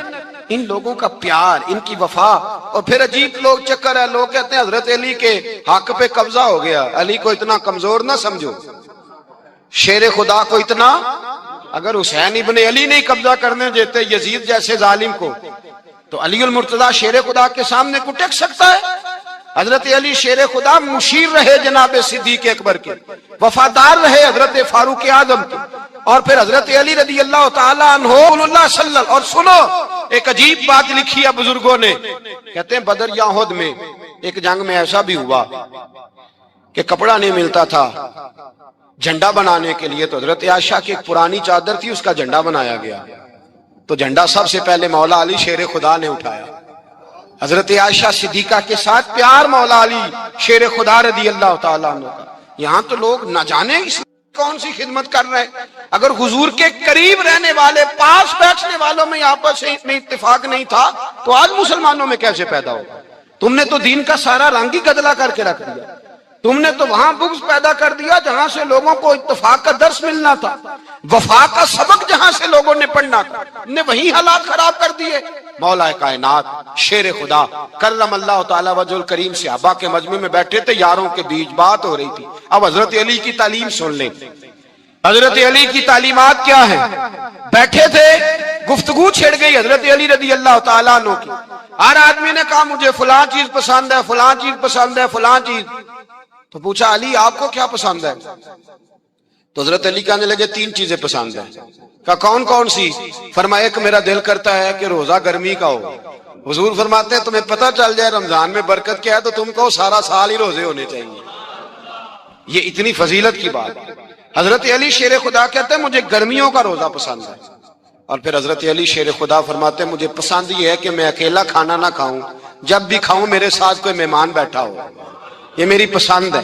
ان لوگوں کا پیار، ان کی وفا. اور پھر عجیب لوگ چکر ہے، لوگ کہتے ہیں حضرت علی کے حق پہ قبضہ ہو گیا. علی کو اتنا کمزور نہ سمجھو، شیر خدا کو اتنا. اگر حسین ابن علی نہیں قبضہ کرنے دیتے یزید جیسے ظالم کو تو علی المرتضیٰ شیر خدا کے سامنے کو ٹک سکتا ہے؟ حضرت علی شیر خدا مشیر رہے جناب صدیق اکبر کے، وفادار رہے حضرت فاروق اعظم کے، اور پھر حضرت علی رضی اللہ تعالیٰ عنہ اللہ صلی اللہ. اور سنو ایک عجیب بات لکھی ہے بزرگوں نے، کہتے ہیں بدر یا احد میں ایک جنگ میں ایسا بھی ہوا کہ کپڑا نہیں ملتا تھا جھنڈا بنانے کے لیے، تو حضرت عائشہ کی ایک پرانی چادر تھی اس کا جھنڈا بنایا گیا. تو جھنڈا سب سے پہلے مولا علی شیر خدا نے اٹھایا. حضرت عائشہ صدیقہ کے ساتھ پیار مولا علی شیر خدا رضی اللہ تعالیٰ عنہ کا. یہاں تو لوگ نہ جانے کون سی خدمت کر رہے ہیں. اگر حضور کے قریب رہنے والے پاس بیٹھنے والوں میں آپس میں اتفاق نہیں تھا تو آج مسلمانوں میں کیسے پیدا ہو؟ تم نے تو دین کا سارا رنگ ہی گدلا کر کے رکھ دیا. تم نے تو وہاں بغض پیدا کر دیا جہاں سے لوگوں کو اتفاق کا درس ملنا تھا، وفا کا سبق جہاں سے لوگوں نے پڑھنا تھا، نے وہی حالات خراب کر دیے. مولا کائنات شیر خدا کرم اللہ تعالی وجہ الکریم صحابہ کے مجمع میں بیٹھے تھے، یاروں کے بیچ بات ہو رہی تھی. اب حضرت علی کی تعلیم سن لیں. حضرت علی کی تعلیمات کیا ہیں؟ بیٹھے تھے گفتگو چھڑ گئی حضرت علی رضی اللہ تعالیٰ عنہ کی. ہر آدمی نے کہا مجھے فلاں چیز پسند ہے، فلاں چیز پسند ہے، فلاں چیز. تو پوچھا علی آپ کو کیا پسند ہے؟ تو حضرت علی کہنے لگے تین چیزیں پسند ہیں. کہا کون کون سی؟ فرمایا ایک میرا دل کرتا ہے کہ روزہ گرمی کا ہو. حضور فرماتے ہیں تمہیں پتہ چل جائے رمضان میں برکت کیا ہے تو تم کو سارا سال ہی روزے ہونے چاہیے. یہ اتنی فضیلت کی بات. حضرت علی شیر خدا کہتے ہیں مجھے گرمیوں کا روزہ پسند ہے. اور پھر حضرت علی شیر خدا فرماتے ہیں مجھے پسند یہ ہے کہ میں اکیلا کھانا نہ کھاؤں، جب بھی کھاؤں میرے ساتھ کوئی مہمان بیٹھا ہو، یہ میری پسند ہے.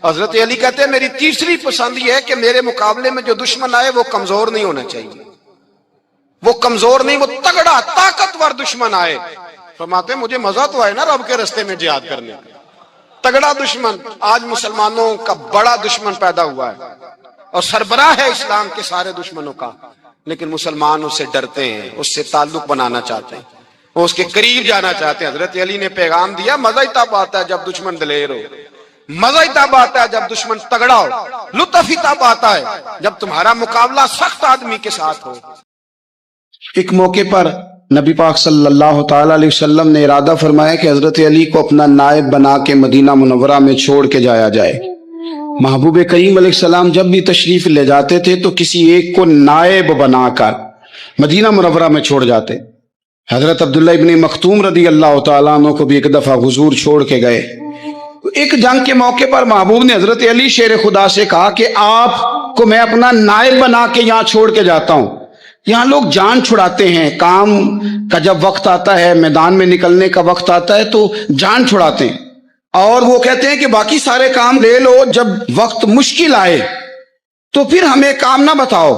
حضرت علی کہتے ہیں میری تیسری پسند یہ ہے کہ میرے مقابلے میں جو دشمن آئے وہ کمزور نہیں ہونا چاہیے، وہ کمزور نہیں، وہ تگڑا طاقتور دشمن آئے. فرماتے ہیں مجھے مزہ تو آئے نا رب کے رستے میں جہاد کرنے کا. تگڑا دشمن، آج مسلمانوں کا بڑا دشمن پیدا ہوا ہے اور سربراہ ہے اسلام کے سارے دشمنوں کا، لیکن مسلمان اس سے ڈرتے ہیں، اس سے تعلق بنانا چاہتے ہیں، وہ اس کے قریب جانا چاہتے ہیں. حضرت علی نے پیغام دیا مزہ ہی تب آتا ہے جب دشمن دلیر ہو، مزہ ہی تب آتا ہے جب دشمن تگڑا ہو، لطف ہی تب آتا ہے جب تمہارا مقابلہ سخت آدمی کے ساتھ ہو. ایک موقع پر نبی پاک صلی اللہ تعالی علیہ وسلم نے ارادہ فرمایا کہ حضرت علی کو اپنا نائب بنا کے مدینہ منورہ میں چھوڑ کے جایا جائے. محبوب کریم علیہ السلام جب بھی تشریف لے جاتے تھے تو کسی ایک کو نائب بنا کر مدینہ منورہ میں چھوڑ جاتے. حضرت عبداللہ ابن مختوم رضی اللہ تعالیٰ عنہ کو بھی ایک دفعہ حضور چھوڑ کے گئے. ایک جنگ کے موقع پر محبوب نے حضرت علی شیر خدا سے کہا کہ آپ کو میں اپنا نائب بنا کے یہاں چھوڑ کے جاتا ہوں. یہاں لوگ جان چھڑاتے ہیں، کام کا جب وقت آتا ہے، میدان میں نکلنے کا وقت آتا ہے تو جان چھڑاتے ہیں، اور وہ کہتے ہیں کہ باقی سارے کام لے لو، جب وقت مشکل آئے تو پھر ہمیں کام نہ بتاؤ.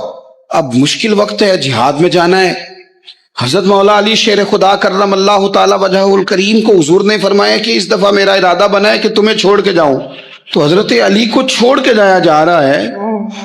اب مشکل وقت ہے، جہاد میں جانا ہے. حضرت مولا علی شیر خدا کرم اللہ تعالی وجہ الکریم کو حضور نے فرمایا کہ اس دفعہ میرا ارادہ بنا ہے کہ تمہیں چھوڑ کے جاؤں. تو حضرت علی کو چھوڑ کے جایا جا رہا ہے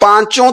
5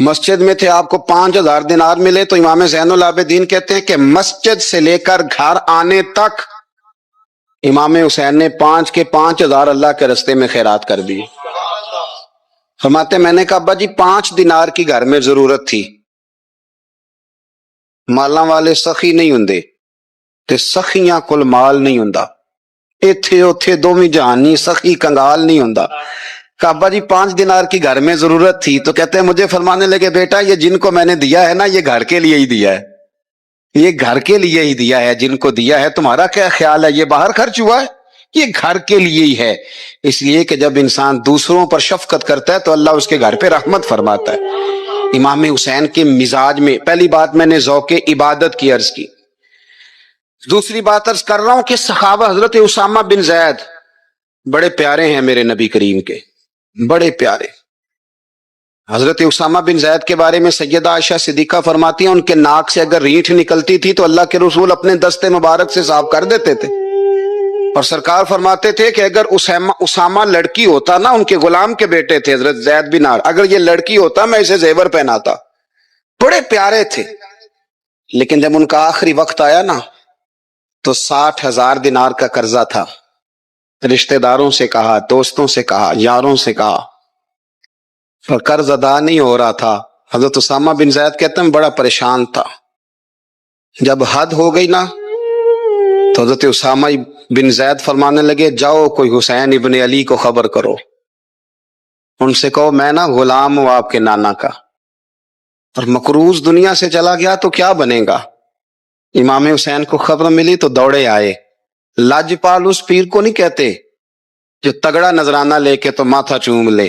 مسجد میں تھے, آپ کو 5,000 دینار ملے تو امام زین العابدین کہتے ہیں کہ مسجد سے لے کر گھر آنے تک امام حسین نے 5 کے 5,000 اللہ کے رستے میں خیرات کر دی. فرماتے میں نے کہا ابا جی 5 دینار کی گھر میں ضرورت تھی, مالاں والے سخی نہیں ہوندے تے سخیاں کل مال نہیں ہوندا, ایتھے اوتھے دوویں جہانی سخی کنگال نہیں ہوندا. کہا ابا جی 5 دینار کی گھر میں ضرورت تھی, تو کہتے ہیں مجھے فرمانے لگے بیٹا یہ جن کو میں نے دیا ہے نا یہ گھر کے لیے ہی دیا ہے, یہ گھر کے لیے ہی دیا ہے, جن کو دیا ہے تمہارا کیا خیال ہے یہ باہر خرچ ہوا ہے, یہ گھر کے لیے ہی ہے. اس لیے کہ جب انسان دوسروں پر شفقت کرتا ہے تو اللہ اس کے گھر پہ رحمت فرماتا ہے. امام حسین کے مزاج میں پہلی بات میں نے ذوق عبادت کی عرض کی. دوسری بات عرض کر رہا ہوں کہ صحابہ حضرت اسامہ بن زید بڑے پیارے ہیں میرے نبی کریم کے, بڑے پیارے. حضرت اسامہ بن زید کے بارے میں سیدہ عائشہ صدیقہ فرماتی ہیں ان کے ناک سے اگر ریٹھ نکلتی تھی تو اللہ کے رسول اپنے دستے مبارک سے صاف کر دیتے تھے. اور سرکار فرماتے تھے کہ اگر اسامہ لڑکی ہوتا نا, ان کے غلام کے بیٹے تھے حضرت زید بن عمرو, اگر یہ لڑکی ہوتا میں اسے زیور پہناتا. بڑے پیارے تھے. لیکن جب ان کا آخری وقت آیا نا تو 60,000 دینار کا قرضہ تھا. رشتہ داروں سے کہا, دوستوں سے کہا, یاروں سے کہا, اور قرض ادا نہیں ہو رہا تھا. حضرت اسامہ بن زید کہتے ہیں بڑا پریشان تھا. جب حد ہو گئی نا تو حضرت اسامہ بن زید فرمانے لگے جاؤ کوئی حسین ابن علی کو خبر کرو, ان سے کہو میں نا غلام ہوں آپ کے نانا کا, اور مقروض دنیا سے چلا گیا تو کیا بنے گا. امام حسین کو خبر ملی تو دوڑے آئے. لاجپال اس پیر کو نہیں کہتے جو تگڑا نذرانہ لے کے تو ماتھا چوم لے,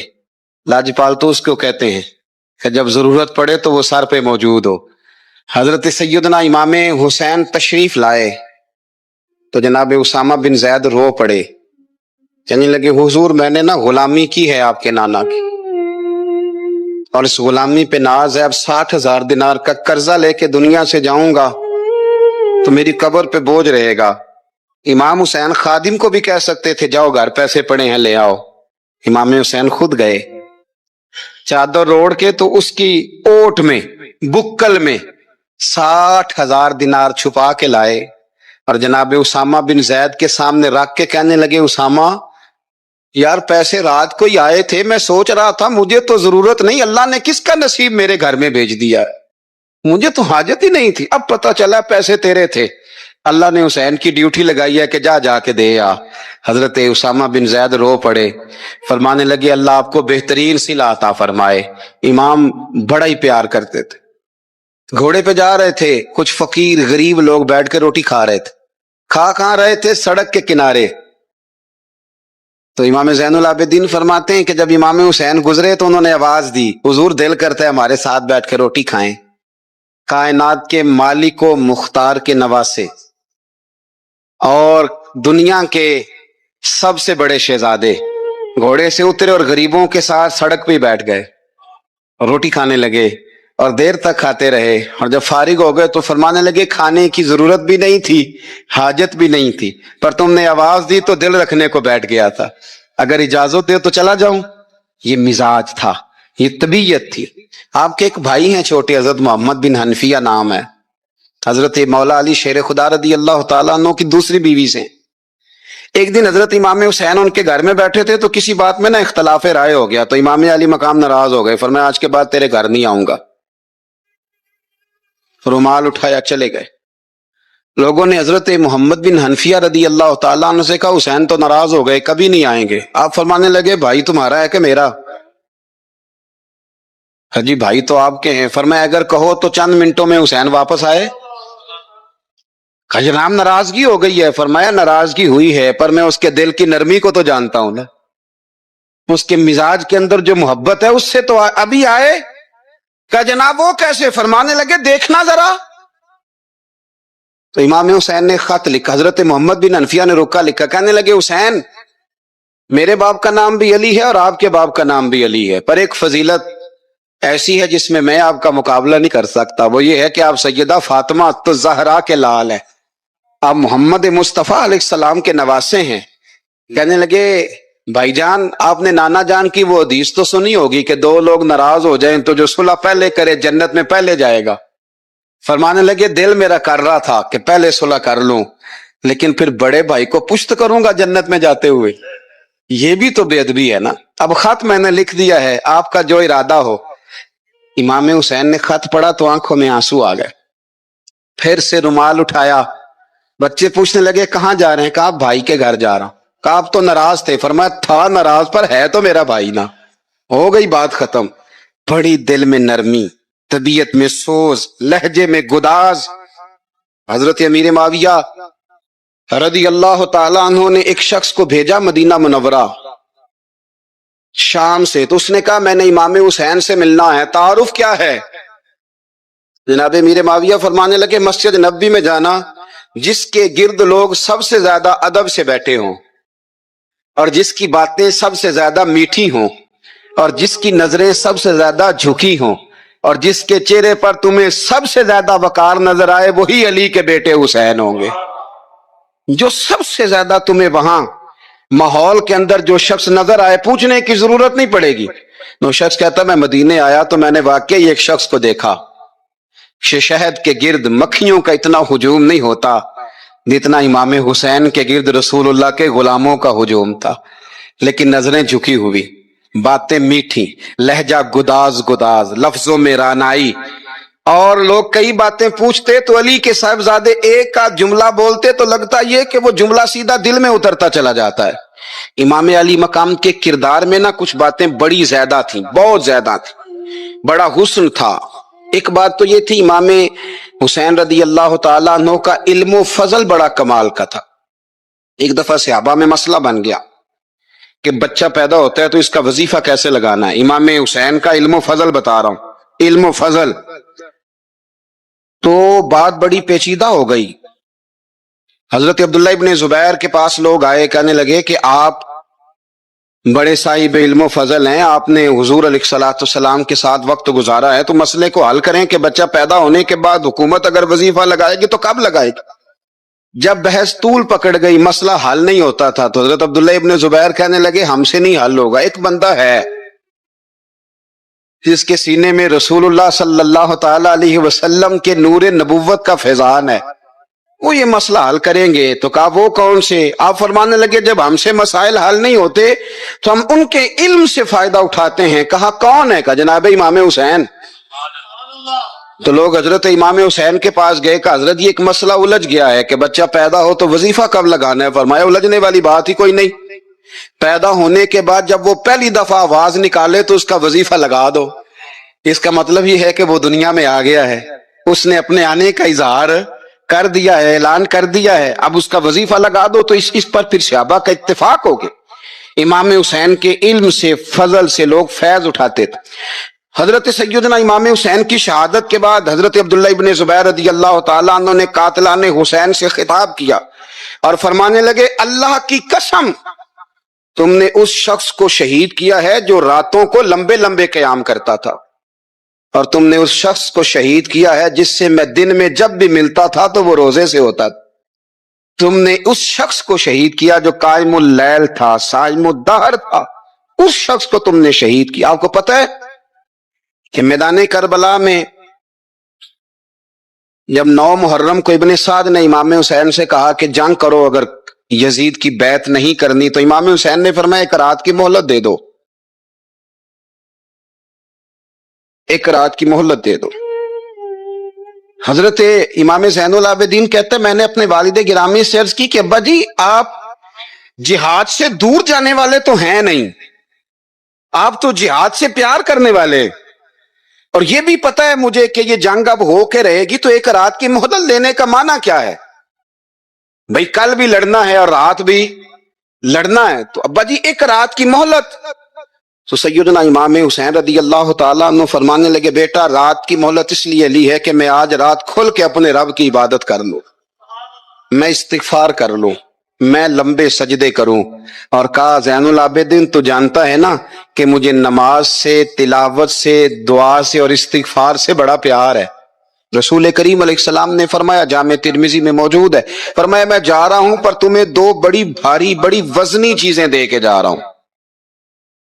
لاجپال تو اس کو کہتے ہیں کہ جب ضرورت پڑے تو وہ سر پہ موجود ہو. حضرت سیدنا امام حسین تشریف لائے تو جناب اسامہ بن زید رو پڑے, کہنے لگے حضور میں نے نا غلامی کی ہے آپ کے نانا کی, اور اس غلامی پہ ناز ہے, اب 60,000 دینار کا قرضہ لے کے دنیا سے جاؤں گا تو میری قبر پہ بوجھ رہے گا. امام حسین خادم کو بھی کہہ سکتے تھے جاؤ گھر پیسے پڑے ہیں لے آؤ. امام حسین خود گئے, چادر روڑ کے تو اس کی اوٹ میں بکل میں 60,000 دینار چھپا کے لائے, اور جناب اسامہ بن زید کے سامنے رکھ کے کہنے لگے اسامہ یار پیسے رات کو ہی آئے تھے, میں سوچ رہا تھا مجھے تو ضرورت نہیں, اللہ نے کس کا نصیب میرے گھر میں بھیج دیا, مجھے تو حاجت ہی نہیں تھی, اب پتہ چلا پیسے تیرے تھے, اللہ نے حسین کی ڈیوٹی لگائی ہے کہ جا کے دے آ. حضرت اسامہ بن زید رو پڑے, فرمانے لگے اللہ آپ کو بہترین صلہ عطا فرمائے. امام بڑا ہی پیار کرتے تھے. گھوڑے پہ جا رہے تھے, کچھ فقیر غریب لوگ بیٹھ کے روٹی کھا رہے تھے. کہاں رہے تھے؟ سڑک کے کنارے. تو امام زین العابدین فرماتے ہیں کہ جب امام حسین گزرے تو انہوں نے آواز دی حضور دل کرتا ہے ہمارے ساتھ بیٹھ کے روٹی کھائیں. کائنات کے مالک و مختار کے نواسے اور دنیا کے سب سے بڑے شہزادے گھوڑے سے اترے اور غریبوں کے ساتھ سڑک پہ بیٹھ گئے, روٹی کھانے لگے اور دیر تک کھاتے رہے. اور جب فارغ ہو گئے تو فرمانے لگے کھانے کی ضرورت بھی نہیں تھی, حاجت بھی نہیں تھی, پر تم نے آواز دی تو دل رکھنے کو بیٹھ گیا تھا, اگر اجازت دے تو چلا جاؤں. یہ مزاج تھا, یہ طبیعت تھی. آپ کے ایک بھائی ہیں چھوٹے, حضرت محمد بن حنفیہ نام ہے, حضرت مولا علی شیر خدا رضی اللہ تعالیٰ عنہ کی دوسری بیوی سے. ایک دن حضرت امام حسین ان کے گھر میں بیٹھے تھے تو کسی بات میں نا اختلاف رائے ہو گیا, تو امام علی مقام ناراض ہو گئے, فرمایا آج کے بعد تیرے گھر نہیں آؤں گا. رومال اٹھایا چلے گئے. لوگوں نے حضرت محمد بن حنفیہ رضی اللہ تعالیٰ عنہ سے کہا حسین تو ناراض ہو گئے, کبھی نہیں آئیں گے. آپ فرمانے لگے بھائی تمہارا ہے کہ میرا؟ جی بھائی تو آپ کے ہیں. فرمایا اگر کہو تو چند منٹوں میں حسین واپس آئے. جناب ناراضگی ہو گئی ہے. فرمایا ناراضگی ہوئی ہے پر میں اس کے دل کی نرمی کو تو جانتا ہوں نا, اس کے مزاج کے اندر جو محبت ہے اس سے تو ابھی آئے. کہ جناب وہ کیسے؟ فرمانے لگے دیکھنا ذرا. تو امام حسین نے خط لکھا, حضرت محمد بن حنفیہ نے رکا لکھا, کہنے لگے حسین میرے باپ کا نام بھی علی ہے اور آپ کے باپ کا نام بھی علی ہے, پر ایک فضیلت ایسی ہے جس میں آپ کا مقابلہ نہیں کر سکتا, وہ یہ ہے کہ آپ سیدہ فاطمہ الزہرا کے لال ہیں, آپ محمد مصطفیٰ علیہ السلام کے نواسے ہیں. کہنے لگے بھائی جان آپ نے نانا جان کی وہ حدیث تو سنی ہوگی کہ دو لوگ ناراض ہو جائیں تو جو صلح پہلے کرے جنت میں پہلے جائے گا. فرمانے لگے دل میرا کر رہا تھا کہ پہلے صلح کر لوں، لیکن پھر بڑے بھائی کو پشت کروں گا جنت میں جاتے ہوئے. یہ بھی تو بے ادبی ہے نا. اب خط میں نے لکھ دیا ہے، آپ کا جو ارادہ ہو. امام حسین نے خط پڑھا تو آنکھوں میں آنسو آ گئے. پھر سے رومال اٹھایا. بچے پوچھنے لگے کہاں جا رہے ہیں؟ کہا بھائی کے گھر جا رہا ہوں. کہا آپ تو ناراض تھے. فرمایا تھا ناراض پر ہے تو میرا بھائی نا. ہو گئی بات ختم. بڑی دل میں نرمی، طبیعت میں سوز، لہجے میں گداز. حضرت امیر معاویہ رضی اللہ تعالی عنہ نے ایک شخص کو بھیجا مدینہ منورہ شام سے. تو اس نے کہا میں نے امام حسین سے ملنا ہے. تعارف کیا ہے؟ جناب امیر معاویہ فرمانے لگے مسجد نبوی میں جانا جس کے گرد لوگ سب سے زیادہ ادب سے بیٹھے ہوں، اور جس کی باتیں سب سے زیادہ میٹھی ہوں، اور جس کی نظریں سب سے زیادہ جھکی ہوں، اور جس کے چہرے پر تمہیں سب سے زیادہ وقار نظر آئے وہی علی کے بیٹے حسین ہوں گے. جو سب سے زیادہ تمہیں وہاں ماحول کے اندر جو شخص نظر آئے پوچھنے کی ضرورت نہیں پڑے گی. وہ شخص کہتا میں مدینے آیا تو میں نے واقعی ایک شخص کو دیکھا، شہد کے گرد مکھیوں کا اتنا ہجوم نہیں ہوتا جتنا امام حسین کے گرد رسول اللہ کے غلاموں کا ہجوم تھا. لیکن نظریں جھکی ہوئی، باتیں میٹھی، لہجہ گداز گداز، لفظوں میں رانائی. اور لوگ کئی باتیں پوچھتے تو علی کے صاحبزادے ایک کا جملہ بولتے تو لگتا یہ کہ وہ جملہ سیدھا دل میں اترتا چلا جاتا ہے. امام علی مقام کے کردار میں نہ کچھ باتیں بڑی زیادہ تھیں، بہت زیادہ تھیں. بڑا حسن تھا. ایک بات تو یہ تھی امام حسین رضی اللہ تعالیٰ عنہ کا علم و فضل بڑا کمال کا تھا. ایک دفعہ صحابہ میں مسئلہ بن گیا کہ بچہ پیدا ہوتا ہے تو اس کا وظیفہ کیسے لگانا ہے. امام حسین کا علم و فضل بتا رہا ہوں، علم و فضل. تو بات بڑی پیچیدہ ہو گئی. حضرت عبداللہ ابن زبیر کے پاس لوگ آئے، کہنے لگے کہ آپ بڑے صاحب علم و فضل ہیں، آپ نے حضور علیہ الصلوۃ والسلام کے ساتھ وقت گزارا ہے، تو مسئلے کو حل کریں کہ بچہ پیدا ہونے کے بعد حکومت اگر وظیفہ لگائے گی تو کب لگائے گی. جب بحث طول پکڑ گئی، مسئلہ حل نہیں ہوتا تھا، تو حضرت عبداللہ ابن زبیر کہنے لگے ہم سے نہیں حل ہوگا. ایک بندہ ہے جس کے سینے میں رسول اللہ صلی اللہ تعالی علیہ وسلم کے نور نبوت کا فیضان ہے، وہ یہ مسئلہ حل کریں گے. تو کہا وہ کون سے؟ آپ فرمانے لگے جب ہم سے مسائل حل نہیں ہوتے تو ہم ان کے علم سے فائدہ اٹھاتے ہیں. کہا کون ہے؟ کہا جناب امام حسین. تو لوگ حضرت امام حسین کے پاس گئے کہ حضرت یہ ایک مسئلہ الجھ گیا ہے کہ بچہ پیدا ہو تو وظیفہ کب لگانا ہے. فرمایا الجھنے والی بات ہی کوئی نہیں. پیدا ہونے کے بعد جب وہ پہلی دفعہ آواز نکالے تو اس کا وظیفہ لگا دو. اس کا مطلب یہ ہے کہ وہ دنیا میں آ گیا ہے، اس نے اپنے آنے کا اظہار کر دیا ہے، اعلان کر دیا ہے. اب اس کا وظیفہ لگا دو. تو اس پر پھر صحابہ کا اتفاق ہو گیا. امام حسین کے علم سے، فضل سے لوگ فیض اٹھاتے تھے. حضرت سیدنا امام حسین کی شہادت کے بعد حضرت عبداللہ ابن زبیر رضی اللہ تعالیٰ عنہ نے قاتلان حسین سے خطاب کیا اور فرمانے لگے اللہ کی قسم تم نے اس شخص کو شہید کیا ہے جو راتوں کو لمبے لمبے قیام کرتا تھا، اور تم نے اس شخص کو شہید کیا ہے جس سے میں دن میں جب بھی ملتا تھا تو وہ روزے سے ہوتا تھا. تم نے اس شخص کو شہید کیا جو قائم اللیل تھا، صائم الدہر تھا. اس شخص کو تم نے شہید کیا. آپ کو پتہ ہے کہ میدان کربلا میں جب 9 محرم کو ابن سعد نے امام حسین سے کہا کہ جنگ کرو اگر یزید کی بیعت نہیں کرنی، تو امام حسین نے فرمایا ایک رات کی مہلت دے دو، ایک رات کی مہلت دے دو. حضرت امام زین العابدین کہتے ہیں میں نے اپنے والد گرامی سے عرض کی کہ ابا جی آپ جہاد سے دور جانے والے تو ہیں نہیں، آپ تو جہاد سے پیار کرنے والے، اور یہ بھی پتہ ہے مجھے کہ یہ جنگ اب ہو کے رہے گی، تو ایک رات کی مہلت لینے کا معنی کیا ہے؟ بھئی کل بھی لڑنا ہے اور رات بھی لڑنا ہے، تو ابا جی ایک رات کی مہلت. تو سیدنا امام حسین رضی اللہ تعالیٰ عنہ فرمانے لگے بیٹا رات کی مہلت اس لیے لی ہے کہ میں آج رات کھل کے اپنے رب کی عبادت کر لوں، میں استغفار کر لوں، میں لمبے سجدے کروں. اور کہا زین العابدین تو جانتا ہے نا کہ مجھے نماز سے، تلاوت سے، دعا سے اور استغفار سے بڑا پیار ہے. رسول کریم علیہ السلام نے فرمایا، جامع ترمذی میں موجود ہے، فرمایا میں جا رہا ہوں پر تمہیں 2 بڑی بھاری بڑی وزنی چیزیں دے کے جا رہا ہوں.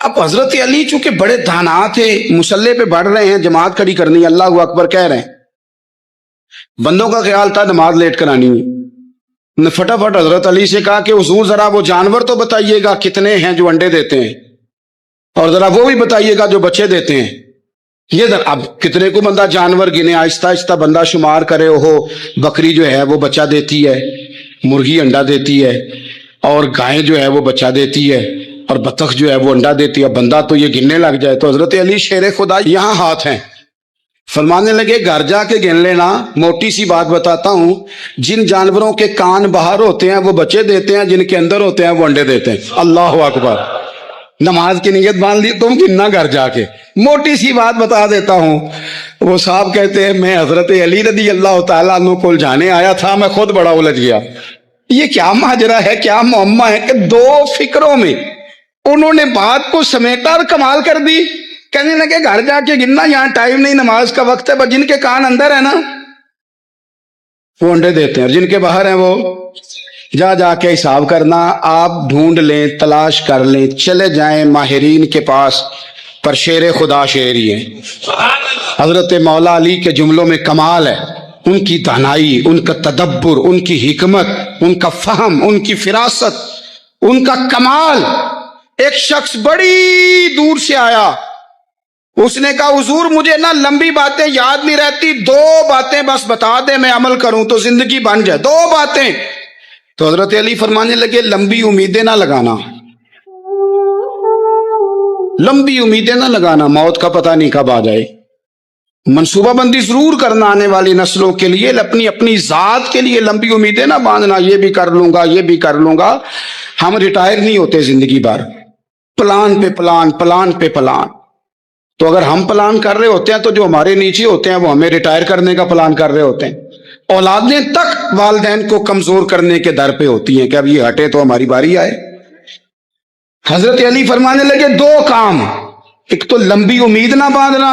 اب حضرت علی چونکہ بڑے دانا تھے، مسلح پہ بڑھ رہے ہیں، جماعت کھڑی کرنی، اللہ اکبر کہہ رہے ہیں، بندوں کا خیال تھا نماز لیٹ کرانی ہے، نے فٹافٹ حضرت علی سے کہا کہ حضور ذرا وہ جانور تو بتائیے گا کتنے ہیں جو انڈے دیتے ہیں، اور ذرا وہ بھی بتائیے گا جو بچے دیتے ہیں۔ یہ اب کتنے کو بندہ جانور گنے، آہستہ آہستہ بندہ شمار کرے، ہو بکری جو ہے وہ بچہ دیتی ہے، مرغی انڈا دیتی ہے، اور گائے جو ہے وہ بچہ دیتی ہے، اور بطخ جو ہے وہ انڈا دیتی ہے، بندہ تو یہ گننے لگ جائے۔ تو حضرت علی شیر خدا یہاں ہاتھ ہیں، فرمانے لگے گھر جا کے گن لینا، موٹی سی بات بتاتا ہوں، جن جانوروں کے کان باہر ہوتے ہیں وہ بچے دیتے ہیں، جن کے اندر ہوتے ہیں وہ انڈے دیتے ہیں۔ اللہ اکبر، نماز کی نیت باندھ لی تم گننا گھر جا کے۔ موٹی سی بات بتا دیتا ہوں، وہ صاحب کہتے ہیں میں حضرت علی رضی اللہ تعالیٰ عنہ کو جانے آیا تھا، میں خود بڑا الجھ گیا، یہ کیا ماجرا ہے، کیا معمہ ہے کہ دو فکروں میں انہوں نے بات کو سمیٹا اور کمال کر دی۔ کہنے لگے گھر جا کے گننا، یہاں ٹائم نہیں، نماز کا وقت ہے، بس جن کے کان اندر ہے نا وہ انڈے دیتے ہیں، اور جن کے باہر ہیں وہ جا جا کے حساب کرنا۔ آپ ڈھونڈ لیں، تلاش کر لیں، چلے جائیں ماہرین کے پاس، پر شیر خدا شیر ہی ہیں۔ حضرت مولا علی کے جملوں میں کمال ہے، ان کی دانائی، ان کا تدبر، ان کی حکمت، ان کا فہم، ان کی فراست، ان کا کمال۔ ایک شخص بڑی دور سے آیا، اس نے کہا حضور مجھے نا لمبی باتیں یاد نہیں رہتی، دو باتیں بس بتا دیں میں عمل کروں تو زندگی بن جائے، دو باتیں۔ تو حضرت علی فرمانے لگے لمبی امیدیں نہ لگانا، لمبی امیدیں نہ لگانا، موت کا پتہ نہیں کب آ جائے۔ منصوبہ بندی ضرور کرنا آنے والی نسلوں کے لیے، اپنی ذات کے لیے لمبی امیدیں نہ باندھنا، یہ بھی کر لوں گا، یہ بھی کر لوں گا۔ ہم ریٹائر نہیں ہوتے زندگی بھر، پلان پہ پلان، پلان پہ پلان۔ تو اگر ہم پلان کر رہے ہوتے ہیں تو جو ہمارے نیچے ہوتے ہیں وہ ہمیں ریٹائر کرنے کا پلان کر رہے ہوتے ہیں۔ اولادیں تک والدین کو کمزور کرنے کے در پہ ہوتی ہیں کہ اب یہ ہٹے تو ہماری باری آئے۔ حضرت علی فرمانے لگے دو کام، ایک تو لمبی امید نہ باندھنا،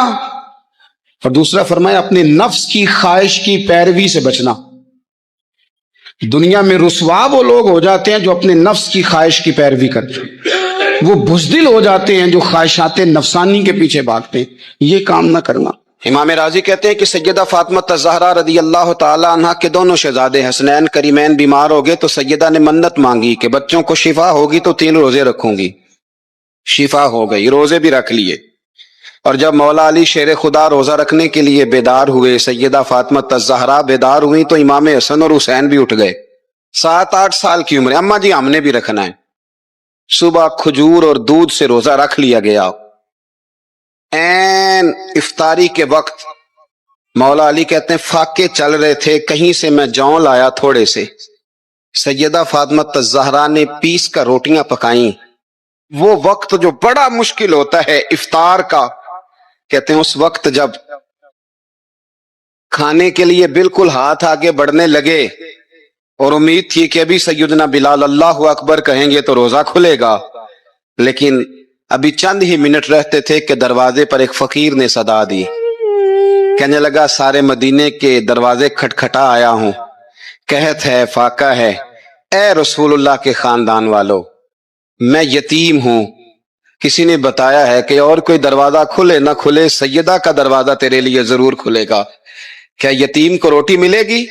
اور دوسرا فرمایا اپنے نفس کی خواہش کی پیروی سے بچنا۔ دنیا میں رسوا وہ لوگ ہو جاتے ہیں جو اپنے نفس کی خواہش کی پیروی کرتے ہیں، وہ بزدل ہو جاتے ہیں جو خواہشات نفسانی کے پیچھے بھاگتے ہیں، یہ کام نہ کرنا۔ امام راضی کہتے ہیں کہ سیدہ فاطمہ الزہرا رضی اللہ تعالی عنہ کے دونوں شہزادے حسنین کریمین بیمار ہو گئے تو سیدہ نے منت مانگی کہ بچوں کو شفا ہوگی تو 3 روزے رکھوں گی۔ شفا ہو گئی، روزے بھی رکھ لیے، اور جب مولا علی شیر خدا روزہ رکھنے کے لیے بیدار ہوئے، سیدہ فاطمہ الزہرا بیدار ہوئی تو امام حسن اور حسین بھی اٹھ گئے، 7-8 سال کی عمر، اماں جی ہم نے بھی رکھنا ہے۔ صبح کھجور اور دودھ سے روزہ رکھ لیا گیا۔ این افطاری کے وقت مولا علی کہتے ہیں فاقے چل رہے تھے، کہیں سے میں جون لایا تھوڑے سے، سیدہ فاطمہ الزہرا نے پیس کر روٹیاں پکائیں۔ وہ وقت جو بڑا مشکل ہوتا ہے افطار کا، کہتے ہیں اس وقت جب کھانے کے لیے بالکل ہاتھ آگے بڑھنے لگے اور امید تھی کہ ابھی سیدنا بلال اللہ اکبر کہیں گے تو روزہ کھلے گا، لیکن ابھی چند ہی منٹ رہتے تھے کہ دروازے پر ایک فقیر نے صدا دی، کہنے لگا سارے مدینے کے دروازے کھٹکھٹا آیا ہوں، قحط ہے، فاقہ ہے، اے رسول اللہ کے خاندان والو، میں یتیم ہوں، کسی نے بتایا ہے کہ اور کوئی دروازہ کھلے نہ کھلے سیدہ کا دروازہ تیرے لیے ضرور کھلے گا، کیا یتیم کو روٹی ملے گی؟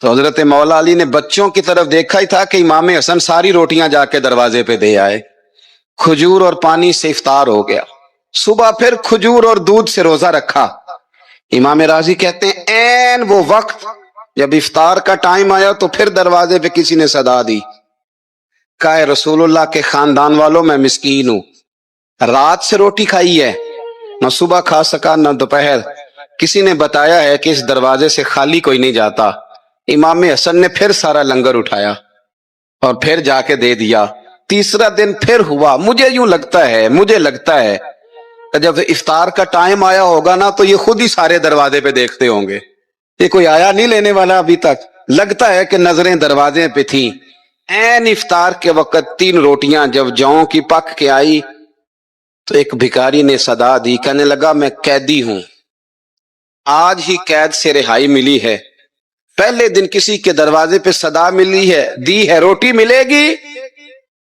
تو حضرت مولا علی نے بچوں کی طرف دیکھا ہی تھا کہ امام حسن ساری روٹیاں جا کے دروازے پہ دے آئے، کھجور اور پانی سے افطار ہو گیا۔ صبح پھر کھجور اور دودھ سے روزہ رکھا۔ امام راضی کہتے ہیں این وہ وقت جب افطار کا ٹائم آیا تو پھر دروازے پہ کسی نے صدا دی، کہا اے رسول اللہ کے خاندان والوں میں مسکین ہوں، رات سے روٹی کھائی ہے، نہ صبح کھا سکا نہ دوپہر، کسی نے بتایا ہے کہ اس دروازے سے خالی کوئی نہیں جاتا۔ امام حسن نے پھر سارا لنگر اٹھایا اور پھر جا کے دے دیا۔ تیسرا دن پھر ہوا، مجھے لگتا ہے جب افطار کا ٹائم آیا ہوگا نا تو یہ خود ہی سارے دروازے پہ دیکھتے ہوں گے، یہ کوئی آیا نہیں لینے والا ابھی تک، لگتا ہے کہ نظریں دروازے پہ تھیں۔ این افطار کے وقت 3 روٹیاں جب جوں کی پک کے آئی تو ایک بھکاری نے صدا دی، کہنے لگا میں قیدی ہوں، آج ہی قید سے رہائی ملی ہے، پہلے دن کسی کے دروازے پہ صدا ملی ہے، دی ہے روٹی ملے گی،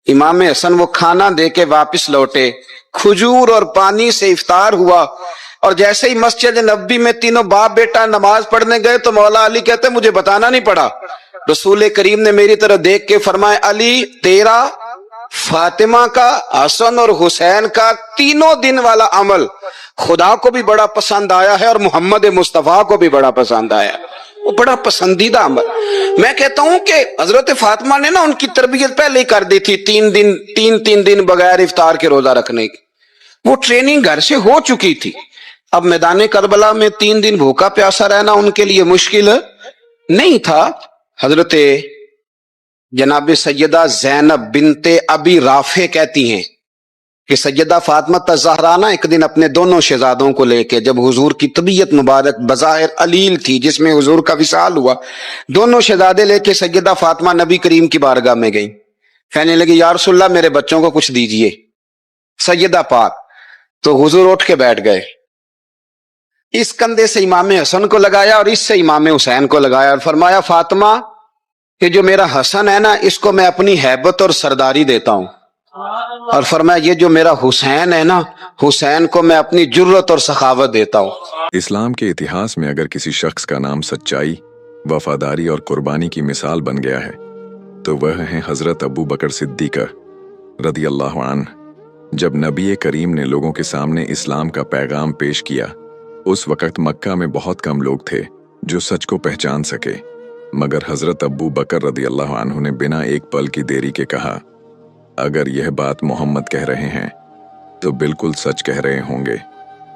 امام حسن وہ کھانا دے کے واپس لوٹے، کھجور اور پانی سے افطار ہوا، اور جیسے ہی مسجد نبوی میں تینوں باپ بیٹا نماز پڑھنے گئے تو مولا علی کہتے مجھے بتانا نہیں پڑا، رسول کریم نے میری طرف دیکھ کے فرمایا علی تیرا، فاطمہ کا، حسن اور حسین کا تینوں دن والا عمل خدا کو بھی بڑا پسند آیا ہے اور محمد مصطفیٰ کو بھی بڑا پسند آیا، وہ بڑا پسندیدہ عمل۔ میں کہتا ہوں کہ حضرت فاطمہ نے نا ان کی تربیت پہلے ہی کر دی تھی، تین دن بغیر افطار کے روزہ رکھنے کی، وہ ٹریننگ گھر سے ہو چکی تھی۔ اب میدان کربلا میں 3 دن بھوکا پیاسا رہنا ان کے لیے مشکل نہیں تھا۔ حضرت جناب سیدہ زینب بنت ابی رافع کہتی ہیں کہ سیدہ فاطمہ الزہرا نا ایک دن اپنے دونوں شہزادوں کو لے کے، جب حضور کی طبیعت مبارک بظاہر علیل تھی جس میں حضور کا وصال ہوا، دونوں شہزادے لے کے سیدہ فاطمہ نبی کریم کی بارگاہ میں گئیں، کہنے لگی یا رسول اللہ میرے بچوں کو کچھ دیجئے سیدہ پاک، تو حضور اٹھ کے بیٹھ گئے، اس کندھے سے امام حسن کو لگایا اور اس سے امام حسین کو لگایا، اور فرمایا فاطمہ کہ جو میرا حسن ہے نا اس کو میں اپنی ہیبت اور سرداری دیتا ہوں، اور فرمایا یہ جو میرا حسین ہے نا حسین کو میں اپنی جرت اور سخاوت دیتا ہوں۔ اسلام کے اتہاس میں اگر کسی شخص کا نام سچائی، وفاداری اور قربانی کی مثال بن گیا ہے تو وہ ہیں حضرت ابو بکر صدیقہ رضی اللہ عنہ۔ جب نبی کریم نے لوگوں کے سامنے اسلام کا پیغام پیش کیا، اس وقت مکہ میں بہت کم لوگ تھے جو سچ کو پہچان سکے، مگر حضرت ابو بکر رضی اللہ عنہ نے بنا ایک پل کی دیری کے کہا اگر یہ بات محمد کہہ رہے ہیں تو بالکل سچ کہہ رہے ہوں گے،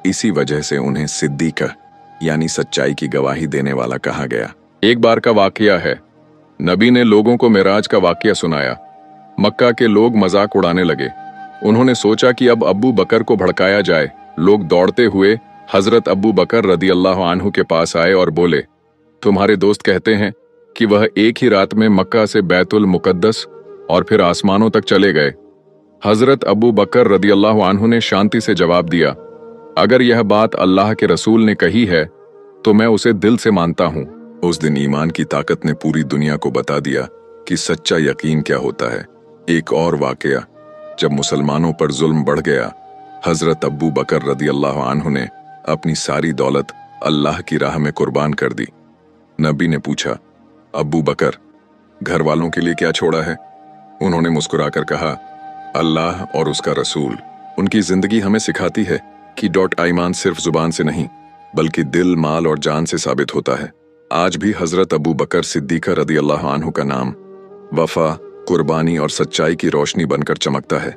اسی وجہ سے انہیں صدیقہ یعنی سچائی کی گواہی دینے والا کہا گیا۔ ایک بار کا واقعہ ہے، نبی نے لوگوں کو معراج کا واقعہ سنایا، مکہ کے لوگ مذاق اڑانے لگے، انہوں نے سوچا کہ اب ابو بکر کو بھڑکایا جائے، لوگ دوڑتے ہوئے حضرت ابو بکر رضی اللہ عنہ کے پاس آئے اور بولے تمہارے دوست کہتے ہیں کہ وہ ایک ہی رات میں مکہ سے بیت المقدس اور پھر آسمانوں تک چلے گئے۔ حضرت ابو بکر رضی اللہ عنہ نے شانتی سے جواب دیا اگر یہ بات اللہ کے رسول نے کہی ہے تو میں اسے دل سے مانتا ہوں۔ اس دن ایمان کی طاقت نے پوری دنیا کو بتا دیا کہ سچا یقین کیا ہوتا ہے۔ ایک اور واقعہ، جب مسلمانوں پر ظلم بڑھ گیا، حضرت ابو بکر رضی اللہ عنہ نے اپنی ساری دولت اللہ کی راہ میں قربان کر دی۔ نبی نے پوچھا ابو بکر گھر والوں کے لیے کیا چھوڑا ہے؟ انہوں نے مسکرا کر کہا اللہ اور اس کا رسول۔ ان کی زندگی ہمیں سکھاتی ہے کہ ایمان صرف زبان سے نہیں بلکہ دل، مال اور جان سے ثابت ہوتا ہے۔ آج بھی حضرت ابو بکر صدیقہ رضی اللہ عنہ کا نام وفا، قربانی اور سچائی کی روشنی بن کر چمکتا ہے۔